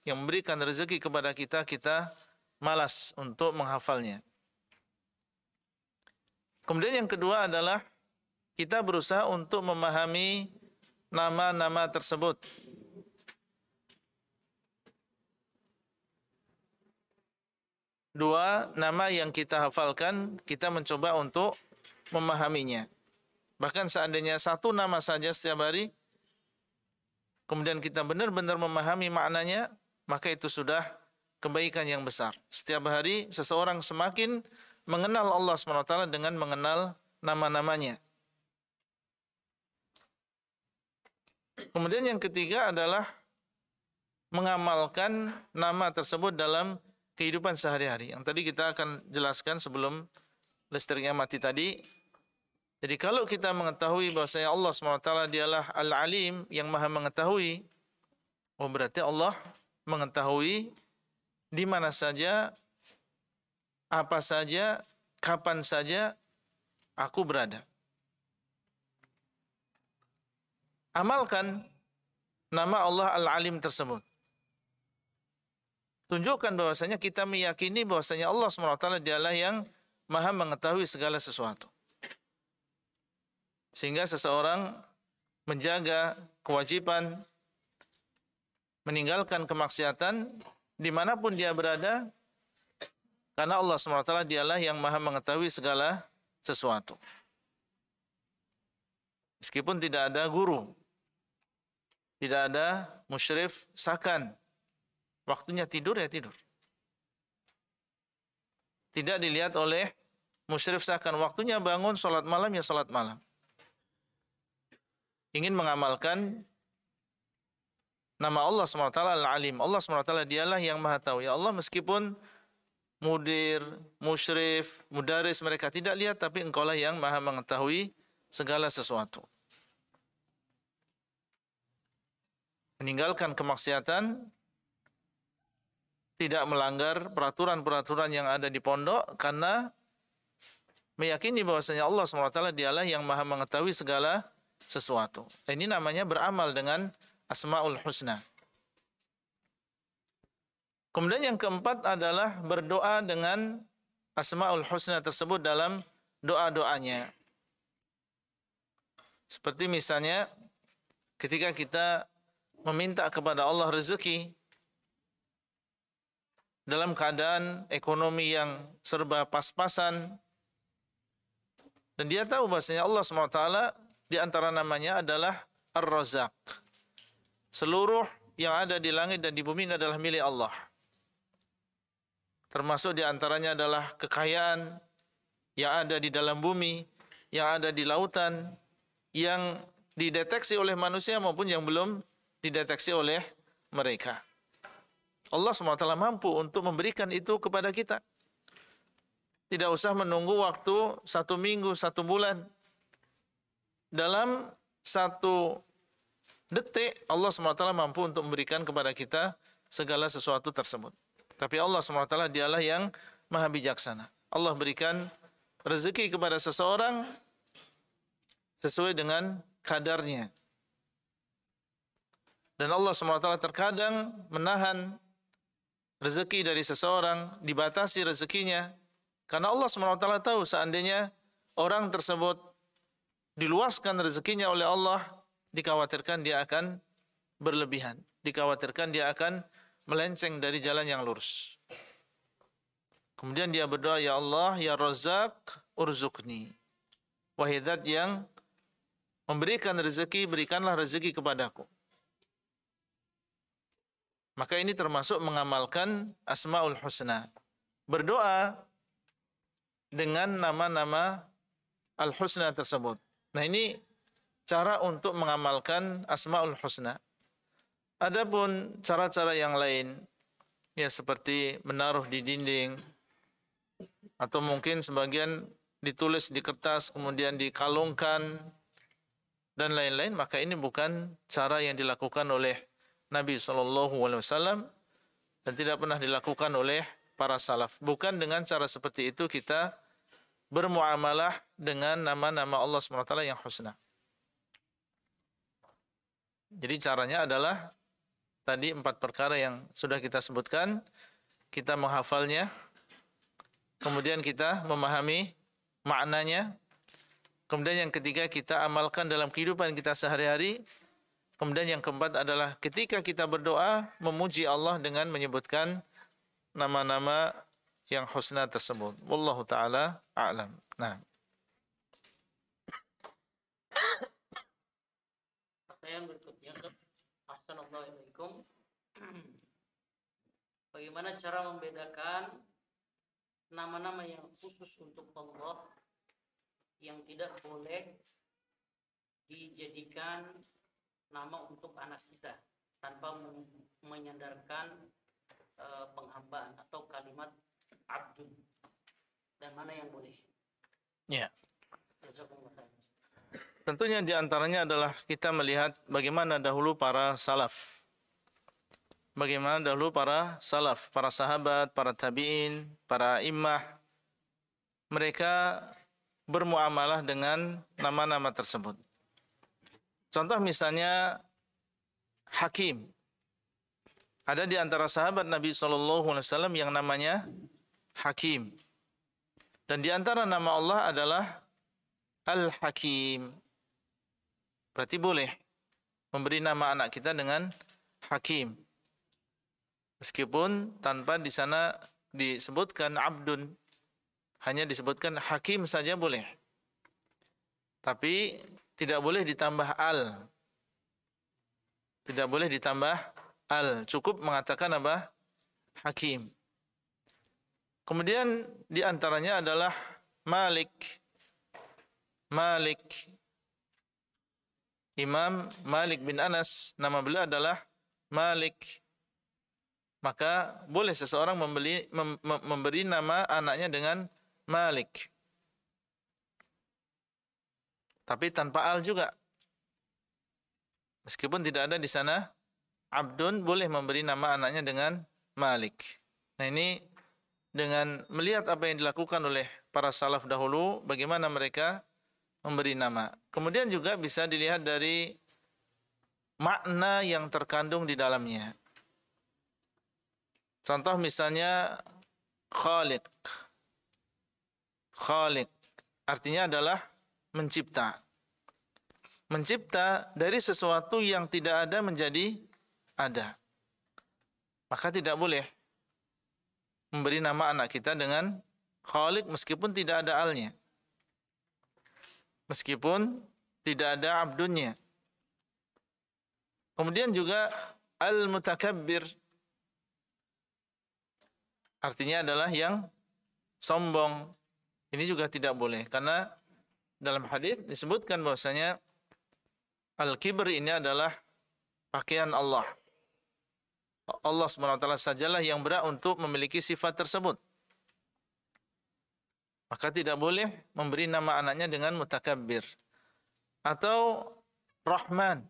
Speaker 1: yang memberikan rezeki kepada kita, kita malas untuk menghafalnya. Kemudian yang kedua adalah kita berusaha untuk memahami nama-nama tersebut. Dua nama yang kita hafalkan, kita mencoba untuk memahaminya. Bahkan seandainya 1 nama saja setiap hari, kemudian kita benar-benar memahami maknanya, maka itu sudah kebaikan yang besar. Setiap hari seseorang semakin mengenal Allah SWT dengan mengenal nama-namanya. Kemudian yang ketiga adalah mengamalkan nama tersebut dalam kehidupan sehari-hari. Yang tadi kita akan jelaskan sebelum listriknya mati tadi. Jadi kalau kita mengetahui bahwasanya Allah SWT dialah Al-Alim yang maha mengetahui, berarti Allah mengetahui di mana saja, apa saja, kapan saja aku berada. Amalkan nama Allah Al-Alim tersebut. Tunjukkan bahwasanya kita meyakini bahwasanya Allah SWT dialah yang maha mengetahui segala sesuatu. Sehingga seseorang menjaga kewajiban, meninggalkan kemaksiatan dimanapun dia berada, karena Allah SWT dialah yang maha mengetahui segala sesuatu. Meskipun tidak ada guru, tidak ada musyrif sakan, waktunya tidur ya tidur. Tidak dilihat oleh musyrif sakan, waktunya bangun salat malam ya salat malam. Ingin mengamalkan nama Allah SWT Al-Alim. Allah SWT dialah yang maha tahu. Ya Allah, meskipun mudir, musyrif, mudaris mereka tidak lihat, tapi engkaulah yang maha mengetahui segala sesuatu. Meninggalkan kemaksiatan, tidak melanggar peraturan-peraturan yang ada di pondok, karena meyakini bahwasanya Allah SWT dialah yang maha mengetahui segala sesuatu. Ini namanya beramal dengan Asmaul Husna. Kemudian yang keempat adalah berdoa dengan Asmaul Husna tersebut dalam doa-doanya. Seperti misalnya ketika kita meminta kepada Allah rezeki dalam keadaan ekonomi yang serba pas-pasan, dan dia tahu bahasanya Allah SWT di antara namanya adalah Ar-Razzaq. Seluruh yang ada di langit dan di bumi adalah milik Allah. Termasuk di antaranya adalah kekayaan yang ada di dalam bumi, yang ada di lautan, yang dideteksi oleh manusia maupun yang belum dideteksi oleh mereka. Allah SWT mampu untuk memberikan itu kepada kita. Tidak usah menunggu waktu 1 minggu, 1 bulan. Dalam 1 detik Allah SWT mampu untuk memberikan kepada kita segala sesuatu tersebut. Tapi Allah SWT dialah yang maha bijaksana. Allah berikan rezeki kepada seseorang sesuai dengan kadarnya. Dan Allah SWT terkadang menahan rezeki dari seseorang, dibatasi rezekinya. Karena Allah SWT tahu seandainya orang tersebut diluaskan rezekinya oleh Allah, dikhawatirkan dia akan berlebihan. Dikhawatirkan dia akan melenceng dari jalan yang lurus. Kemudian dia berdoa, ya Allah, ya Razzaq, urzukni. Wahai Zat yang memberikan rezeki, berikanlah rezeki kepadaku. Maka ini termasuk mengamalkan Asmaul Husna. Berdoa dengan nama-nama Al-Husna tersebut. Nah, ini cara untuk mengamalkan Asmaul Husna. Adapun cara-cara yang lain, ya seperti menaruh di dinding, atau mungkin sebagian ditulis di kertas, kemudian dikalungkan, dan lain-lain, maka ini bukan cara yang dilakukan oleh Nabi SAW dan tidak pernah dilakukan oleh para salaf. Bukan dengan cara seperti itu kita bermuamalah dengan nama-nama Allah SWT yang husna. Jadi caranya adalah tadi 4 perkara yang sudah kita sebutkan, kita menghafalnya, kemudian kita memahami maknanya, kemudian yang ketiga kita amalkan dalam kehidupan kita sehari-hari, kemudian yang keempat adalah ketika kita berdoa memuji Allah dengan menyebutkan nama-nama yang husna tersebut. Wallahu taala a'lam. Nah,
Speaker 2: pertanyaan berikutnya, Assalamualaikum. Bagaimana cara membedakan nama-nama yang khusus untuk Allah yang tidak boleh dijadikan nama untuk anak kita tanpa menyandarkan penghambaan atau kalimat abdun, dan mana yang boleh?
Speaker 1: ya. Tentunya di antaranya adalah kita melihat bagaimana dahulu para salaf. Bagaimana dahulu para salaf, para sahabat, para tabi'in, para imah, mereka bermuamalah dengan nama-nama tersebut. Contoh misalnya Hakim. Ada di antara sahabat Nabi SAW yang namanya Hakim. Dan di antara nama Allah adalah Al-Hakim. Berarti boleh memberi nama anak kita dengan Hakim. Meskipun tanpa di sana disebutkan Abdun, hanya disebutkan Hakim saja boleh. Tapi tidak boleh ditambah al. Tidak boleh ditambah al. Cukup mengatakan apa? Hakim. Kemudian di antaranya adalah Malik. Malik. Imam Malik bin Anas, nama beliau adalah Malik. Maka boleh seseorang memberi nama anaknya dengan Malik. Tapi tanpa al juga. Meskipun tidak ada di sana Abdun, boleh memberi nama anaknya dengan Malik. Nah, ini dengan melihat apa yang dilakukan oleh para salaf dahulu, bagaimana mereka memberi nama. Kemudian juga bisa dilihat dari makna yang terkandung di dalamnya. Contoh misalnya Khaliq. Khaliq artinya adalah mencipta. Mencipta dari sesuatu yang tidak ada menjadi ada. Maka tidak boleh memberi nama anak kita dengan Khaliq meskipun tidak ada alnya. Meskipun tidak ada abdunnya. Kemudian juga al-mutakabbir. Artinya adalah yang sombong. Ini juga tidak boleh. Karena dalam hadis disebutkan bahwasanya al-kibr ini adalah pakaian Allah. Allah SWT sajalah yang berhak untuk memiliki sifat tersebut. Maka tidak boleh memberi nama anaknya dengan mutakabbir. Atau Rahman.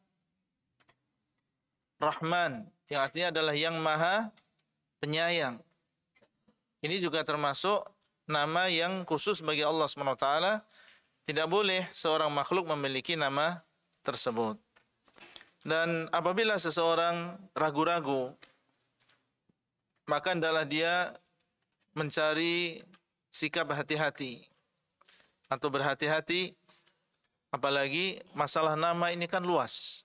Speaker 1: Rahman, yang artinya adalah yang maha penyayang. Ini juga termasuk nama yang khusus bagi Allah SWT. Tidak boleh seorang makhluk memiliki nama tersebut. Dan apabila seseorang ragu-ragu, maka hendaklah dia mencari sikap hati-hati atau berhati-hati, apalagi masalah nama ini kan luas.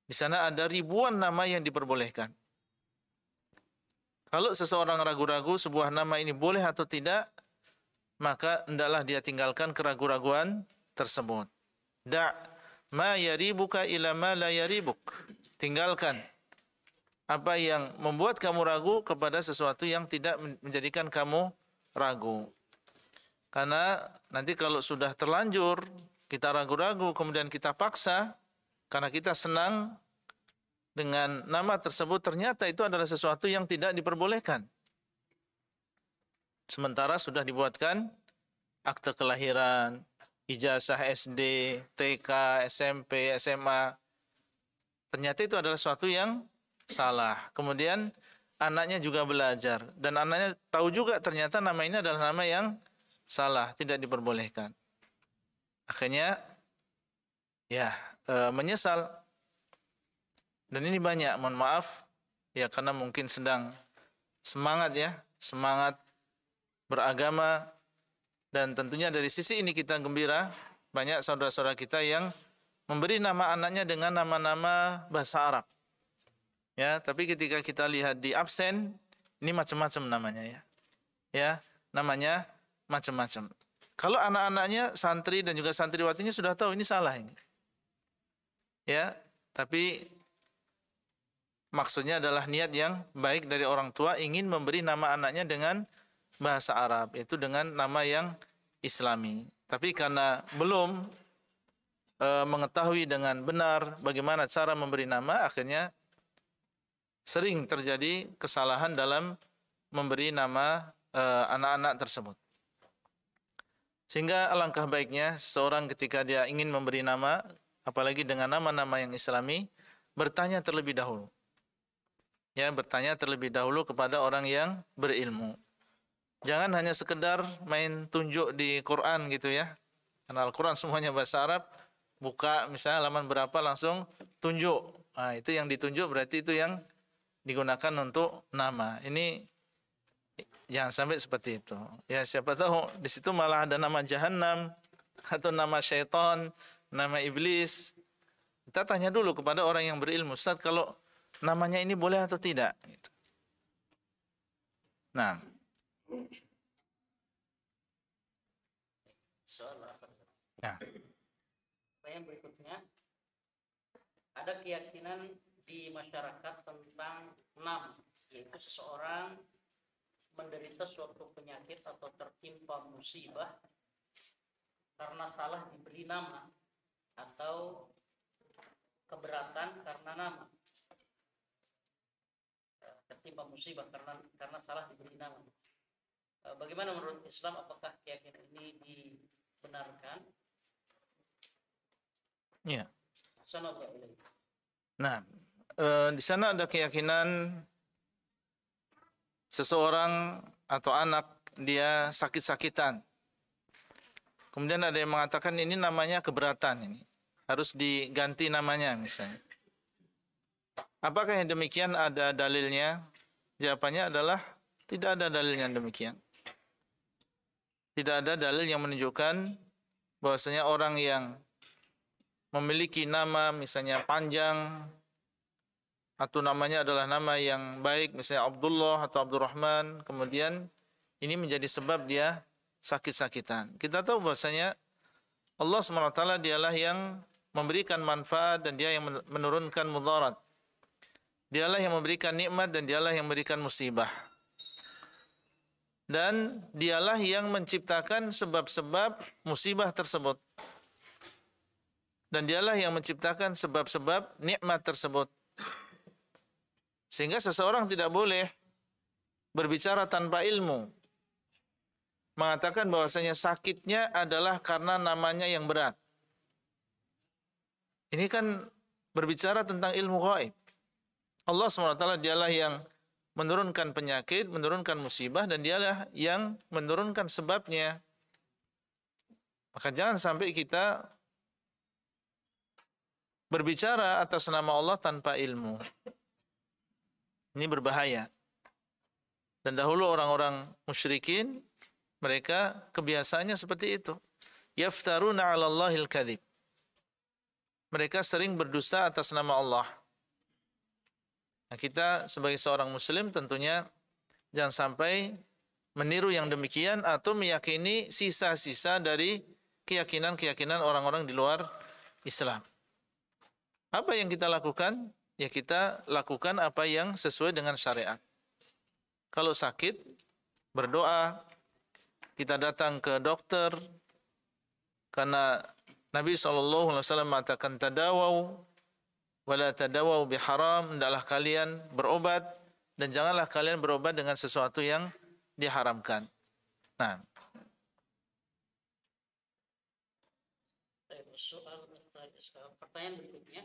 Speaker 1: Di sana ada ribuan nama yang diperbolehkan. Kalau seseorang ragu-ragu sebuah nama ini boleh atau tidak, maka hendaklah dia tinggalkan keraguan-raguan tersebut. Da' ma yaribuka ila ma la yaribuk. Tinggalkan apa yang membuat kamu ragu kepada sesuatu yang tidak menjadikan kamu ragu. Karena nanti kalau sudah terlanjur kita ragu-ragu kemudian kita paksa karena kita senang dengan nama tersebut, ternyata itu adalah sesuatu yang tidak diperbolehkan. Sementara sudah dibuatkan akte kelahiran, ijazah SD, TK, SMP, SMA. Ternyata itu adalah sesuatu yang salah. Kemudian anaknya juga belajar dan anaknya tahu juga ternyata nama ini adalah nama yang salah, tidak diperbolehkan. Akhirnya menyesal. Dan ini banyak, mohon maaf ya, karena mungkin sedang semangat beragama, dan tentunya dari sisi ini kita gembira banyak saudara-saudara kita yang memberi nama anaknya dengan nama-nama bahasa Arab. Ya, tapi ketika kita lihat di absen, ini macam-macam namanya ya. Ya, namanya macam-macam. Kalau anak-anaknya santri dan juga santriwatinya sudah tahu ini salah ini. Ya, tapi maksudnya adalah niat yang baik dari orang tua ingin memberi nama anaknya dengan bahasa Arab, yaitu dengan nama yang Islami. Tapi karena belum mengetahui dengan benar bagaimana cara memberi nama, akhirnya sering terjadi kesalahan dalam memberi nama anak-anak tersebut. Sehingga alangkah baiknya seseorang ketika dia ingin memberi nama, apalagi dengan nama-nama yang Islami, bertanya terlebih dahulu. Ya, bertanya terlebih dahulu kepada orang yang berilmu. Jangan hanya sekedar main tunjuk di Quran gitu ya. Karena Al-Quran semuanya bahasa Arab, buka misalnya halaman berapa langsung tunjuk. Nah, itu yang ditunjuk berarti itu yang digunakan untuk nama. Ini jangan sampai seperti itu. Ya, siapa tahu di situ malah ada nama Jahannam atau nama syaitan, nama iblis. Kita tanya dulu kepada orang yang berilmu, Ustaz, kalau namanya ini boleh atau tidak? Nah,
Speaker 2: yang berikutnya, ada keyakinan di masyarakat tentang nama, yaitu seseorang menderita suatu penyakit atau tertimpa musibah karena salah diberi nama atau keberatan karena nama. Tertimpa musibah karena salah diberi nama. Bagaimana menurut Islam, apakah keyakinan ini dibenarkan?
Speaker 1: ya. Nah, di sana ada keyakinan seseorang atau anak dia sakit-sakitan. Kemudian ada yang mengatakan ini namanya keberatan, ini harus diganti namanya misalnya. Apakah yang demikian ada dalilnya? Jawabannya adalah tidak ada dalil yang demikian. Tidak ada dalil yang menunjukkan bahwasanya orang yang memiliki nama misalnya panjang atau namanya adalah nama yang baik, misalnya Abdullah atau Abdurrahman, kemudian ini menjadi sebab dia sakit-sakitan. Kita tahu bahwasanya Allah SWT dialah yang memberikan manfaat dan dia yang menurunkan mudarat. Dialah yang memberikan nikmat dan dialah yang memberikan musibah. Dan dialah yang menciptakan sebab-sebab musibah tersebut. Dan dialah yang menciptakan sebab-sebab nikmat tersebut. Sehingga seseorang tidak boleh berbicara tanpa ilmu. Mengatakan bahwasanya sakitnya adalah karena namanya yang berat. Ini kan berbicara tentang ilmu gaib. Allah SWT dialah yang menurunkan penyakit, menurunkan musibah, dan dialah yang menurunkan sebabnya. Maka jangan sampai kita berbicara atas nama Allah tanpa ilmu. Ini berbahaya. Dan dahulu orang-orang musyrikin, mereka kebiasaannya seperti itu. Yaftaruna 'ala Allahil kadzib. Mereka sering berdusta atas nama Allah. Nah, kita sebagai seorang muslim tentunya jangan sampai meniru yang demikian atau meyakini sisa-sisa dari keyakinan-keyakinan orang-orang di luar Islam. Apa yang kita lakukan? Ya kita lakukan apa yang sesuai dengan syariat. Kalau sakit, berdoa, kita datang ke dokter, karena Nabi SAW mengatakan tadawau wala tadawau biharam, hendaklah kalian berobat dan janganlah kalian berobat dengan sesuatu yang diharamkan. Nah,
Speaker 2: pertanyaan berikutnya.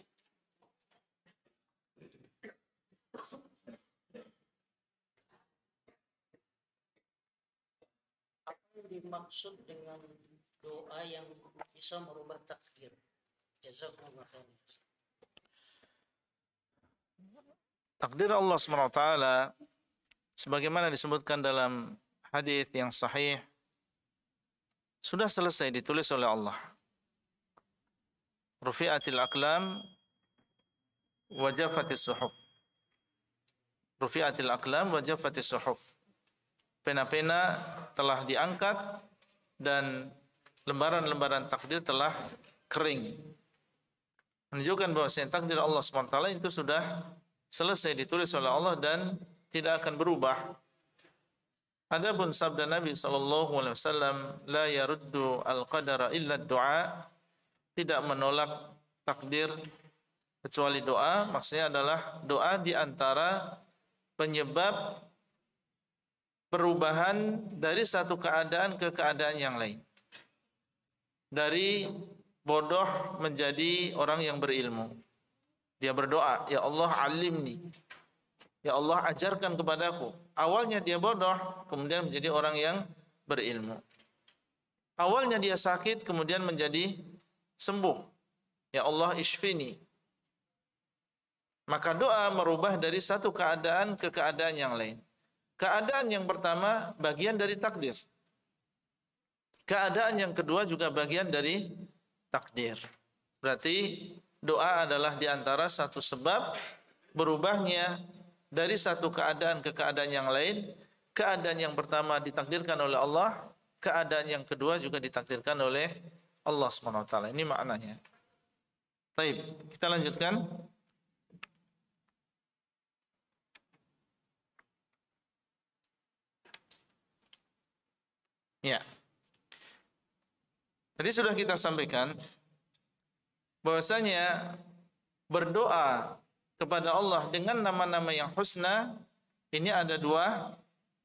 Speaker 2: Apa yang dimaksud dengan doa yang bisa merubah takdir? Jazakumullah khairan.
Speaker 1: takdir Allah SWT sebagaimana disebutkan dalam hadis yang sahih sudah selesai ditulis oleh Allah. Rufi'atil aqlam wa jaffatis suhuf. Rufi'atil aqlam wa jaffatis suhuf. Pena-pena telah diangkat dan lembaran-lembaran takdir telah kering. Menunjukkan bahwasanya takdir Allah SWT itu sudah selesai ditulis oleh Allah dan tidak akan berubah. Adapun sabda Nabi SAW, la yaruddu al-qadara illa du'a, tidak menolak takdir kecuali doa. Maksudnya adalah doa di antara penyebab perubahan dari satu keadaan ke keadaan yang lain. Dari bodoh menjadi orang yang berilmu. Dia berdoa, ya Allah alimni. Ya Allah ajarkan kepadaku. Awalnya dia bodoh, kemudian menjadi orang yang berilmu. Awalnya dia sakit, kemudian menjadi sembuh. Ya Allah ishfini. Maka doa merubah dari satu keadaan ke keadaan yang lain. Keadaan yang pertama bagian dari takdir. Keadaan yang kedua juga bagian dari takdir. Berarti doa adalah di antara satu sebab berubahnya dari satu keadaan ke keadaan yang lain. Keadaan yang pertama ditakdirkan oleh Allah, keadaan yang kedua juga ditakdirkan oleh Allah SWT. Ini maknanya. Baik, kita lanjutkan. Ya. Tadi sudah kita sampaikan bahwasanya berdoa kepada Allah dengan nama-nama yang husna ini ada dua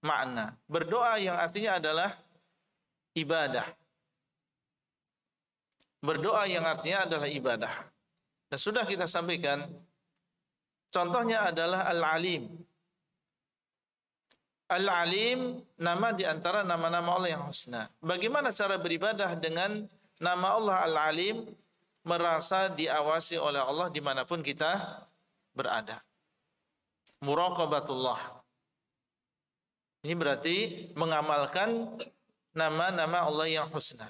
Speaker 1: makna. Berdoa yang artinya adalah ibadah. Berdoa yang artinya adalah ibadah. Dan sudah kita sampaikan contohnya adalah Al-Alim. Al-Alim nama di antara nama-nama Allah yang husna. Bagaimana cara beribadah dengan nama Allah Al-Alim? Merasa diawasi oleh Allah dimanapun kita berada. Muraqabatullah. Ini berarti mengamalkan nama-nama Allah yang husna.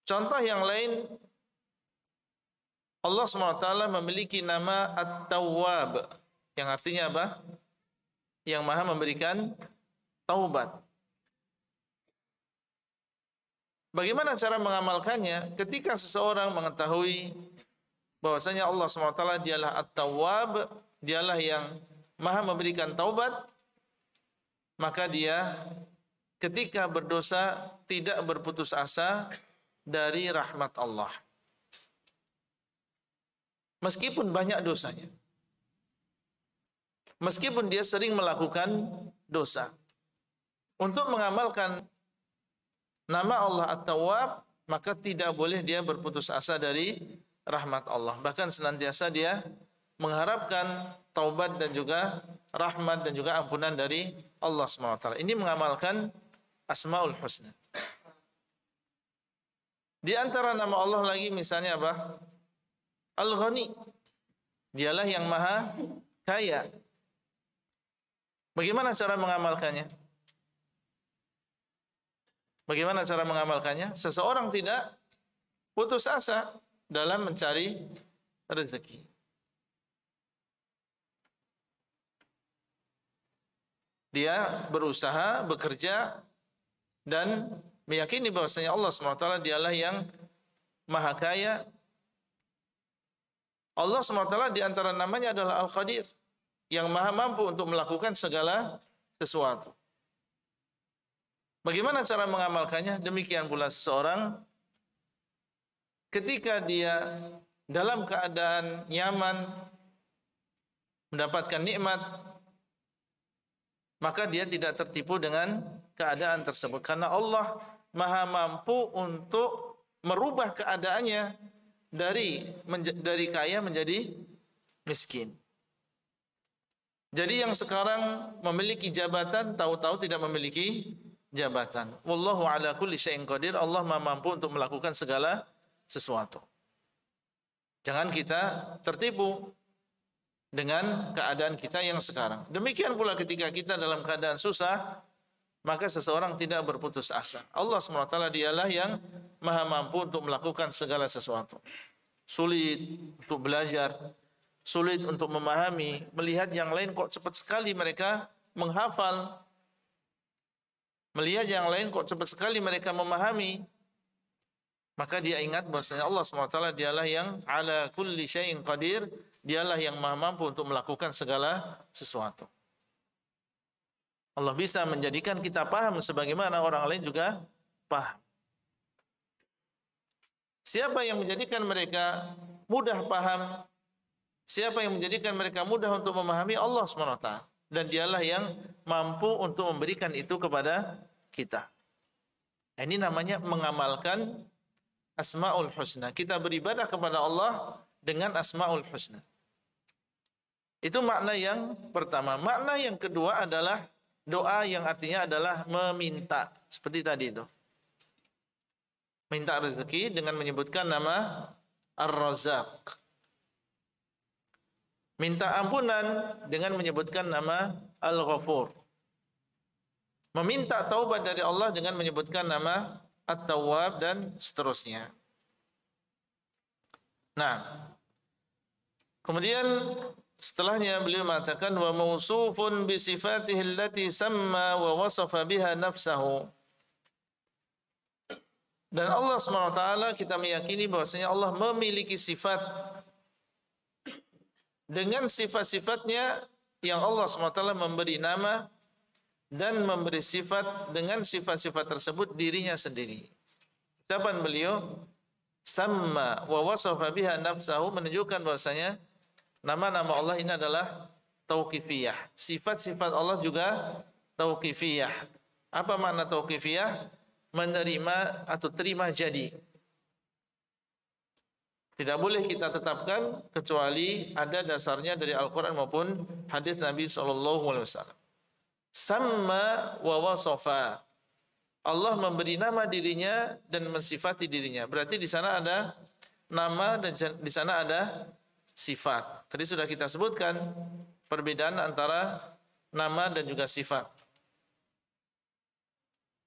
Speaker 1: Contoh yang lain, Allah SWT memiliki nama At-Tawwab, yang artinya apa? Yang maha memberikan taubat. Bagaimana cara mengamalkannya? Ketika seseorang mengetahui bahwasanya Allah SWT dialah At-Tawwab, dialah yang maha memberikan taubat, maka dia ketika berdosa tidak berputus asa dari rahmat Allah. Meskipun banyak dosanya. Meskipun dia sering melakukan dosa. Untuk mengamalkan nama Allah At-Tawwab, maka tidak boleh dia berputus asa dari rahmat Allah. Bahkan senantiasa dia mengharapkan taubat dan juga rahmat dan juga ampunan dari Allah SWT. Ini mengamalkan Asmaul Husna. Di antara nama Allah lagi misalnya apa? Al-Ghani. Dialah yang maha kaya. Bagaimana cara mengamalkannya? Bagaimana cara mengamalkannya? Seseorang tidak putus asa dalam mencari rezeki. Dia berusaha, bekerja, dan meyakini bahwasanya Allah SWT dialah yang maha kaya. Allah SWT di antara namanya adalah Al-Qadir, yang maha mampu untuk melakukan segala sesuatu. Bagaimana cara mengamalkannya? Demikian pula seseorang ketika dia dalam keadaan nyaman, mendapatkan nikmat, maka dia tidak tertipu dengan keadaan tersebut. Karena Allah maha mampu untuk merubah keadaannya dari kaya menjadi miskin. Jadi yang sekarang memiliki jabatan, tahu-tahu tidak memiliki jabatan. Wallahu ala kulli syai'in qadir. Allah maha mampu untuk melakukan segala sesuatu. Jangan kita tertipu dengan keadaan kita yang sekarang. Demikian pula ketika kita dalam keadaan susah, maka seseorang tidak berputus asa. Allah SWT dialah yang maha mampu untuk melakukan segala sesuatu. Sulit untuk belajar, sulit untuk memahami, melihat yang lain kok cepat sekali mereka menghafal, melihat yang lain kok cepat sekali mereka memahami, maka dia ingat bahwasanya Allah SWT dialah yang ala kulli syai'in qadir, dialah yang maha mampu untuk melakukan segala sesuatu. Allah bisa menjadikan kita paham sebagaimana orang lain juga paham. Siapa yang menjadikan mereka mudah paham? Siapa yang menjadikan mereka mudah untuk memahami? Allah SWT. Dan dialah yang mampu untuk memberikan itu kepada kita. Ini namanya mengamalkan Asmaul Husna. Kita beribadah kepada Allah dengan Asmaul Husna. Itu makna yang pertama. Makna yang kedua adalah doa yang artinya adalah meminta. Seperti tadi itu. Minta rezeki dengan menyebutkan nama Ar-Razzaq. Minta ampunan dengan menyebutkan nama Al-Ghafur. Meminta taubat dari Allah dengan menyebutkan nama At-Tawwab dan seterusnya. Nah, kemudian setelahnya beliau mengatakan wa mausufun bi sifatihi allati samma wa wasafa biha nafsahu. Dan Allah SWT kita meyakini bahwasanya Allah memiliki sifat dengan sifat-sifatnya yang Allah SWT memberi nama dan memberi sifat dengan sifat-sifat tersebut dirinya sendiri. Ucapan beliau samma wa wasafa biha nafsahu menunjukkan bahwasanya nama-nama Allah ini adalah tauqifiyah. Sifat-sifat Allah juga tauqifiyah. Apa makna tauqifiyah? Menerima atau terima jadi. Tidak boleh kita tetapkan kecuali ada dasarnya dari Al-Quran maupun hadis Nabi SAW. Samma wa wasafa. Allah memberi nama dirinya dan mensifati dirinya. Berarti di sana ada nama dan di sana ada sifat. Tadi sudah kita sebutkan perbedaan antara nama dan juga sifat.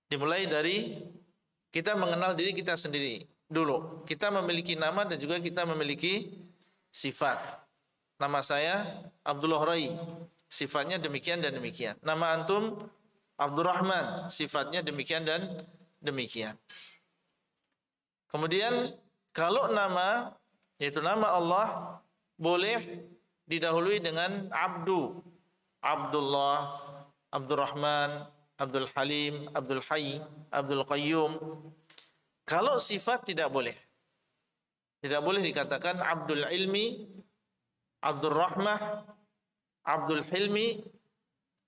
Speaker 1: Dimulai dari kita mengenal diri kita sendiri dulu. Kita memiliki nama dan juga kita memiliki sifat. Nama saya Abdullah Rai, sifatnya demikian dan demikian. Nama antum Abdurrahman, sifatnya demikian dan demikian. Kemudian kalau nama, yaitu nama Allah, boleh didahului dengan Abdu, Abdullah, Abdurrahman, Abdul Halim, Abdul Hayy, Abdul Qayyum. Kalau sifat tidak boleh. Tidak boleh dikatakan Abdul Ilmi, Abdul Rahmah, Abdul Hilmi,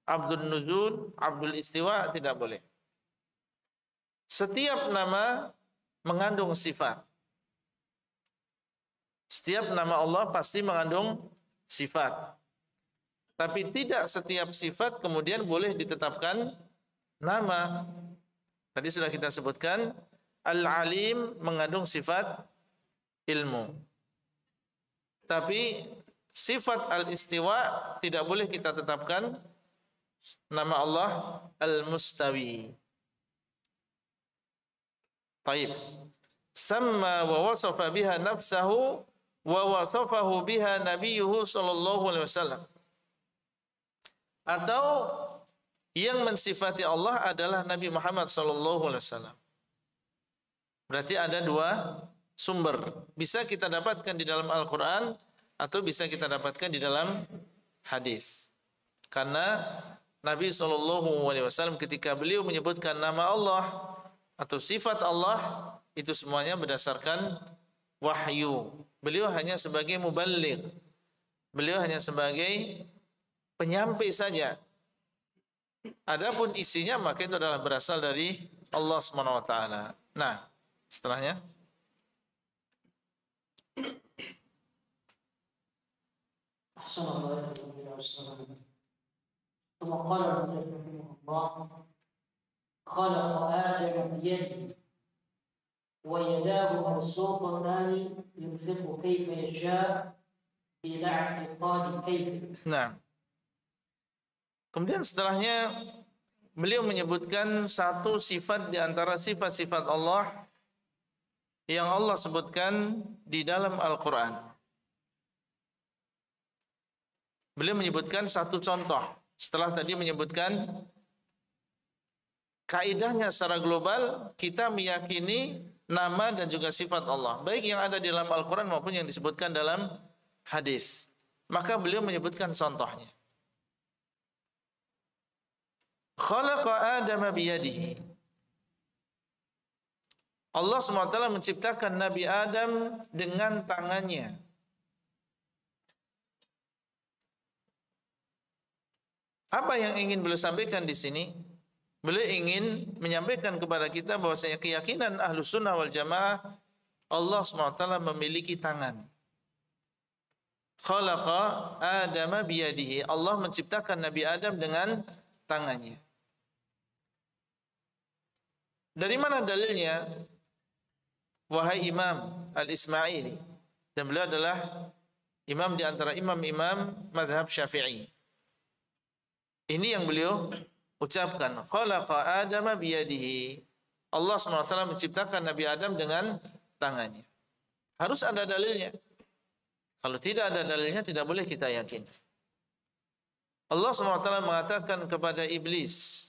Speaker 1: Abdul Nuzul, Abdul Istiwa, tidak boleh. Setiap nama mengandung sifat. Setiap nama Allah pasti mengandung sifat. Tapi tidak setiap sifat kemudian boleh ditetapkan nama. Tadi sudah kita sebutkan, Al-Alim mengandung sifat ilmu. Tapi sifat Al-Istiwa tidak boleh kita tetapkan nama Allah Al-Mustawi. Baik. Samma wa wasafa biha nafsahu wa wasafahu biha nabiyuhu sallallahu alaihi wasallam. Atau yang mensifati Allah adalah Nabi Muhammad sallallahu alaihi wasallam. Berarti ada dua sumber. Bisa kita dapatkan di dalam Al-Qur'an atau bisa kita dapatkan di dalam hadis. Karena Nabi sallallahu alaihi wasallam ketika beliau menyebutkan nama Allah atau sifat Allah, itu semuanya berdasarkan wahyu. Beliau hanya sebagai muballigh. Beliau hanya sebagai penyampai saja. Adapun isinya maka itu adalah berasal dari Allah Subhanahu wa taala. Nah, setelahnya
Speaker 2: خلق آدم بيده ويداه مبسوطتان ينفق كيف يشاء بلا اعتقاد كيف.
Speaker 1: Nah. Kemudian setelahnya beliau menyebutkan satu sifat di antara sifat-sifat Allah yang Allah sebutkan di dalam Al-Qur'an. Beliau menyebutkan satu contoh setelah tadi menyebutkan kaidahnya secara global, kita meyakini nama dan juga sifat Allah, baik yang ada di dalam Al-Quran maupun yang disebutkan dalam hadis. Maka beliau menyebutkan contohnya. Khalaqa Adama biyadihi. Allah SWT menciptakan Nabi Adam dengan tangannya. Apa yang ingin beliau sampaikan di sini? Beliau ingin menyampaikan kepada kita bahwasanya keyakinan Ahlus Sunnah wal Jamaah, Allah SWT memiliki tangan. Khalaqa Adama biyadihi. Allah menciptakan Nabi Adam dengan tangannya. Dari mana dalilnya? Wahai Imam Al-Ismaili. Dan beliau adalah imam di antara imam-imam mazhab Syafi'i. Ini yang beliau ucapkan, khalaqa Adama biyadihi. Allah SWT menciptakan Nabi Adam dengan tangannya. Harus ada dalilnya. Kalau tidak ada dalilnya, tidak boleh kita yakin. Allah SWT mengatakan kepada iblis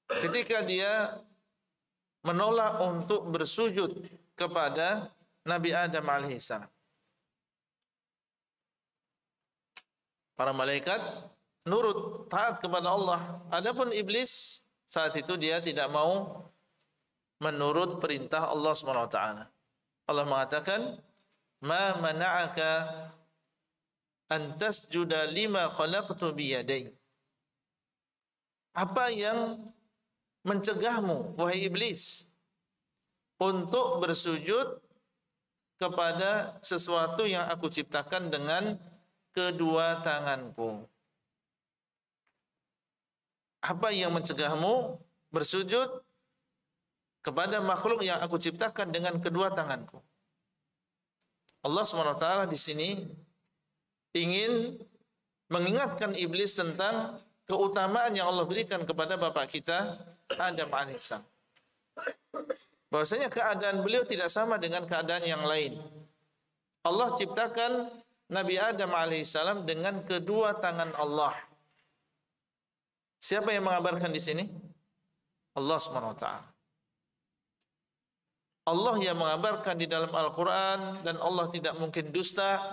Speaker 1: ketika dia menolak untuk bersujud kepada Nabi Adam alaihissalam. Para malaikat nurut, taat kepada Allah. Adapun iblis saat itu dia tidak mau menurut perintah Allah SWT. Allah mengatakan, "Ma mana'aka an tasjuda lima khalaqtu biyadai." Apa yang mencegahmu, wahai iblis, untuk bersujud kepada sesuatu yang aku ciptakan dengan kedua tanganku? Apa yang mencegahmu bersujud kepada makhluk yang aku ciptakan dengan kedua tanganku? Allah SWT di sini ingin mengingatkan iblis tentang keutamaan yang Allah berikan kepada bapak kita Adam alaihissalam. Bahwasanya keadaan beliau tidak sama dengan keadaan yang lain. Allah ciptakan Nabi Adam alaihissalam dengan kedua tangan Allah. Siapa yang mengabarkan di sini? Allah Subhanahu wa taala. Allah yang mengabarkan di dalam Al-Quran, dan Allah tidak mungkin dusta,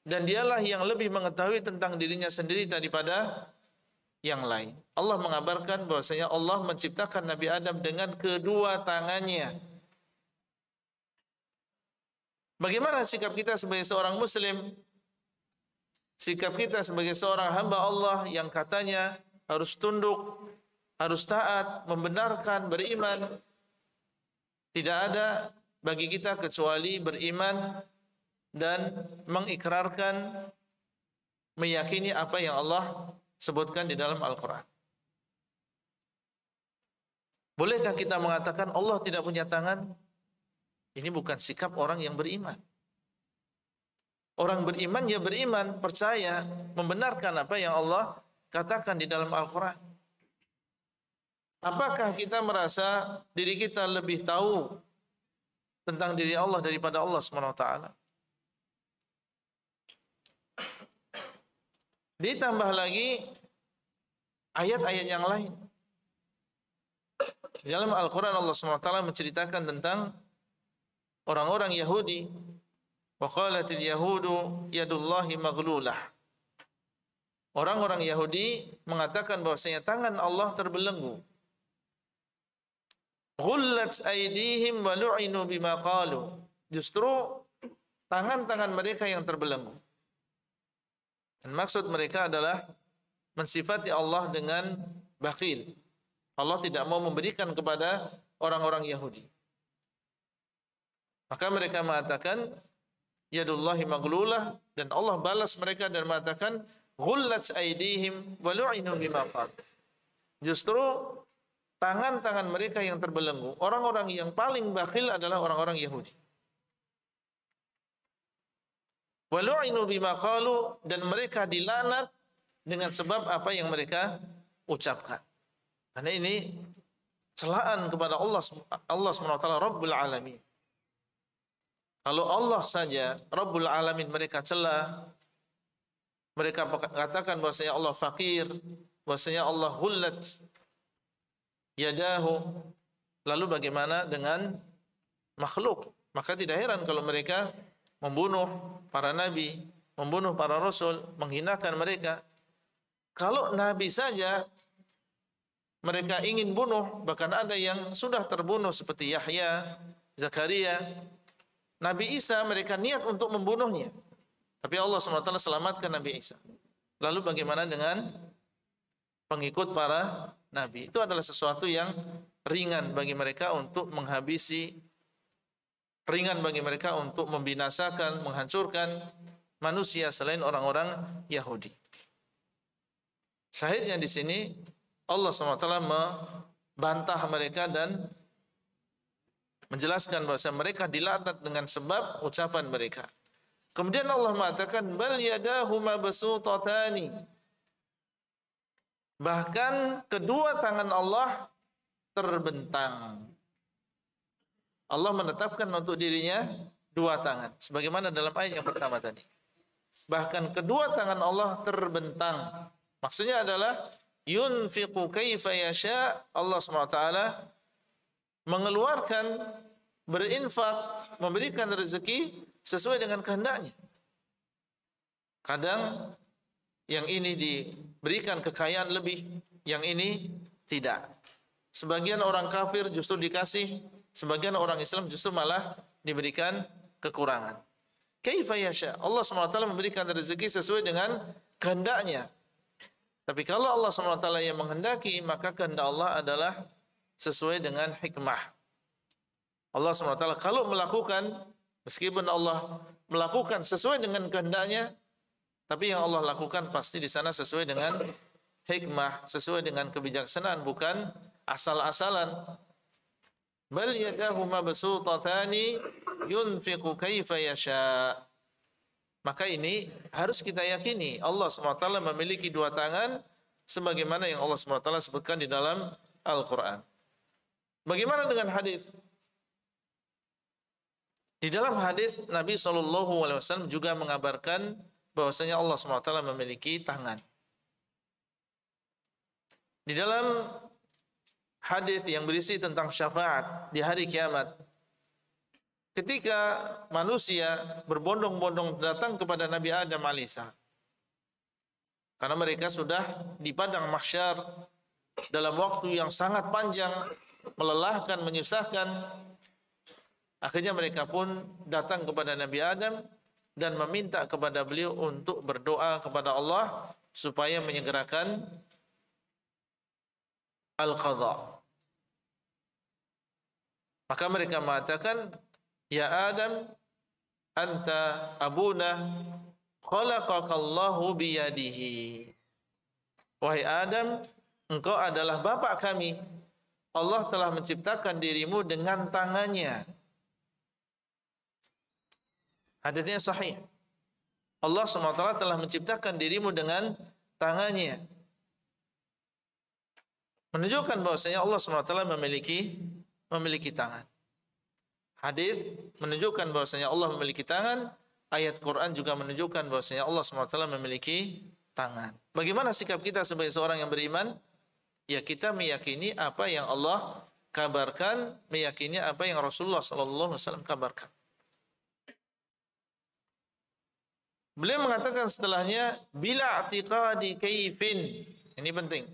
Speaker 1: dan dialah yang lebih mengetahui tentang dirinya sendiri daripada yang lain. Allah mengabarkan bahwasanya Allah menciptakan Nabi Adam dengan kedua tangannya. Bagaimana sikap kita sebagai seorang muslim? Sikap kita sebagai seorang hamba Allah yang katanya harus tunduk, harus taat, membenarkan, beriman. Tidak ada bagi kita kecuali beriman dan mengikrarkan, meyakini apa yang Allah sebutkan di dalam Al-Quran. Bolehkah kita mengatakan Allah tidak punya tangan? Ini bukan sikap orang yang beriman. Orang beriman ya beriman, percaya, membenarkan apa yang Allah katakan di dalam Al-Quran. Apakah kita merasa diri kita lebih tahu tentang diri Allah daripada Allah SWT? Ditambah lagi ayat-ayat yang lain. Di dalam Al-Quran Allah SWT menceritakan tentang orang-orang Yahudi. Wa qalatil yahudu yadullahi maghlulah. Orang-orang Yahudi mengatakan bahwasanya tangan Allah terbelenggu. Ghullat aydihim wa lu'inu bima qalu. Justru tangan-tangan mereka yang terbelenggu. Dan maksud mereka adalah mensifati Allah dengan bakhil. Allah tidak mau memberikan kepada orang-orang Yahudi. Maka mereka mengatakan yadullahi maghlulah, dan Allah balas mereka dan mengatakan ghullat aydihim wa lu'inu bima qalu. Justru tangan-tangan mereka yang terbelenggu. Orang-orang yang paling bakhil adalah orang-orang Yahudi. Walu'inu bima qalu, dan mereka dilaknat dengan sebab apa yang mereka ucapkan. Karena ini celaan kepada Allah SWT Rabbul Alamin. Kalau Allah saja Rabbul Alamin mereka cela, mereka katakan bahwasanya Allah fakir, bahwasanya Allah hullat yadahu, lalu bagaimana dengan makhluk? Maka tidak heran kalau mereka membunuh para nabi, membunuh para rasul, menghinakan mereka. Kalau nabi saja mereka ingin bunuh, bahkan ada yang sudah terbunuh seperti Yahya, Zakaria, Nabi Isa mereka niat untuk membunuhnya. Tapi Allah SWT selamatkan Nabi Isa. Lalu bagaimana dengan pengikut para nabi? Itu adalah sesuatu yang ringan bagi mereka untuk menghabisi, ringan bagi mereka untuk membinasakan, menghancurkan manusia selain orang-orang Yahudi. Syahidnya di sini Allah SWT membantah mereka dan menjelaskan bahwa mereka dilaknat dengan sebab ucapan mereka. Kemudian Allah mengatakan bal yadahu mabsutatani. Bahkan kedua tangan Allah terbentang. Allah menetapkan untuk dirinya dua tangan, sebagaimana dalam ayat yang pertama tadi. Bahkan kedua tangan Allah terbentang. Maksudnya adalah yunfiqu kaifa yasha. Allah SWT mengeluarkan, berinfak, memberikan rezeki sesuai dengan kehendaknya. Kadang yang ini diberikan kekayaan lebih, yang ini tidak. Sebagian orang kafir justru dikasih, sebagian orang Islam justru malah diberikan kekurangan. Kaifa yasha. Allah SWT memberikan rezeki sesuai dengan kehendaknya. Tapi kalau Allah SWT yang menghendaki, maka kehendak Allah adalah sesuai dengan hikmah. Allah SWT kalau melakukan, meskipun Allah melakukan sesuai dengan kehendaknya, tapi yang Allah lakukan pasti di sana sesuai dengan hikmah, sesuai dengan kebijaksanaan, bukan asal-asalan. Bal yadahu mabsutatani yunfiqu kaifa yasha. Maka ini harus kita yakini Allah SWT memiliki dua tangan sebagaimana yang Allah SWT sebutkan di dalam Al-Quran. Bagaimana dengan hadis? Di dalam hadis Nabi SAW juga mengabarkan bahwasanya Allah SWT memiliki tangan. Di dalam hadis yang berisi tentang syafaat di hari kiamat, ketika manusia berbondong-bondong datang kepada Nabi Adam alaihissalam, karena mereka sudah di padang mahsyar dalam waktu yang sangat panjang, melelahkan, menyusahkan. Akhirnya mereka pun datang kepada Nabi Adam dan meminta kepada beliau untuk berdoa kepada Allah supaya menyegerakan al-qadha. Maka mereka mengatakan, ya Adam, anta abuna khalaqakallahu biyadihi. Wahai Adam, engkau adalah bapak kami. Allah telah menciptakan dirimu dengan tangannya. Hadisnya sahih. Allah SWT telah menciptakan dirimu dengan tangannya. Menunjukkan bahwasanya Allah SWT memiliki tangan. Hadis menunjukkan bahwasanya Allah memiliki tangan. Ayat Quran juga menunjukkan bahwasanya Allah SWT memiliki tangan. Bagaimana sikap kita sebagai seorang yang beriman? Ya, kita meyakini apa yang Allah kabarkan, meyakini apa yang Rasulullah SAW kabarkan. Beliau mengatakan setelahnya, bila i'tiqadi kaifin. Ini penting.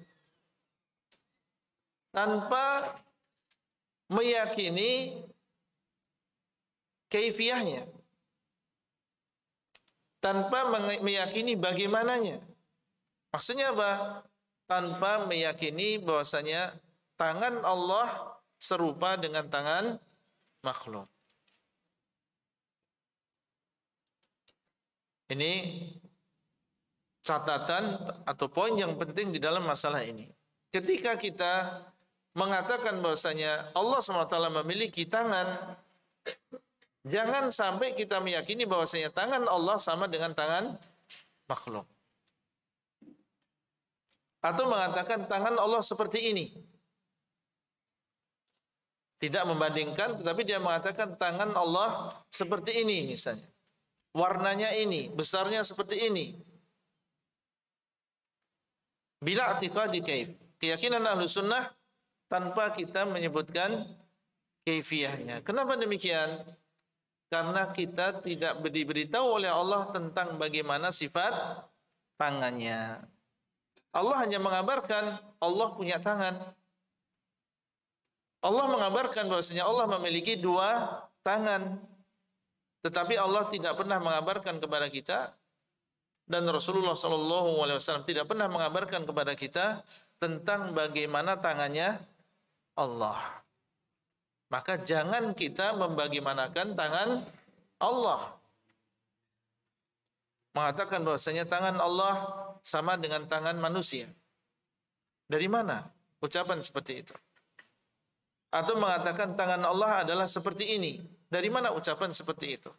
Speaker 1: Tanpa meyakini kaifiyahnya, tanpa meyakini bagaimananya. Maksudnya apa? Tanpa meyakini bahwasanya tangan Allah serupa dengan tangan makhluk. Ini catatan atau poin yang penting di dalam masalah ini. Ketika kita mengatakan bahwasanya Allah SWT memiliki tangan, jangan sampai kita meyakini bahwasanya tangan Allah sama dengan tangan makhluk. Atau mengatakan tangan Allah seperti ini. Tidak membandingkan, tetapi dia mengatakan tangan Allah seperti ini misalnya. Warnanya ini, besarnya seperti ini. Bila i'tiqadi kaif. Keyakinan Ahlus Sunnah tanpa kita menyebutkan kaifiyahnya. Kenapa demikian? Karena kita tidak diberitahu oleh Allah tentang bagaimana sifat tangannya. Allah hanya mengabarkan Allah punya tangan. Allah mengabarkan bahwasanya Allah memiliki dua tangan. Tetapi Allah tidak pernah mengabarkan kepada kita, dan Rasulullah SAW tidak pernah mengabarkan kepada kita tentang bagaimana tangannya Allah. Maka jangan kita membagaimanakan tangan Allah. Mengatakan bahwasanya tangan Allah sama dengan tangan manusia. Dari mana ucapan seperti itu? Atau mengatakan tangan Allah adalah seperti ini. Dari mana ucapan seperti itu?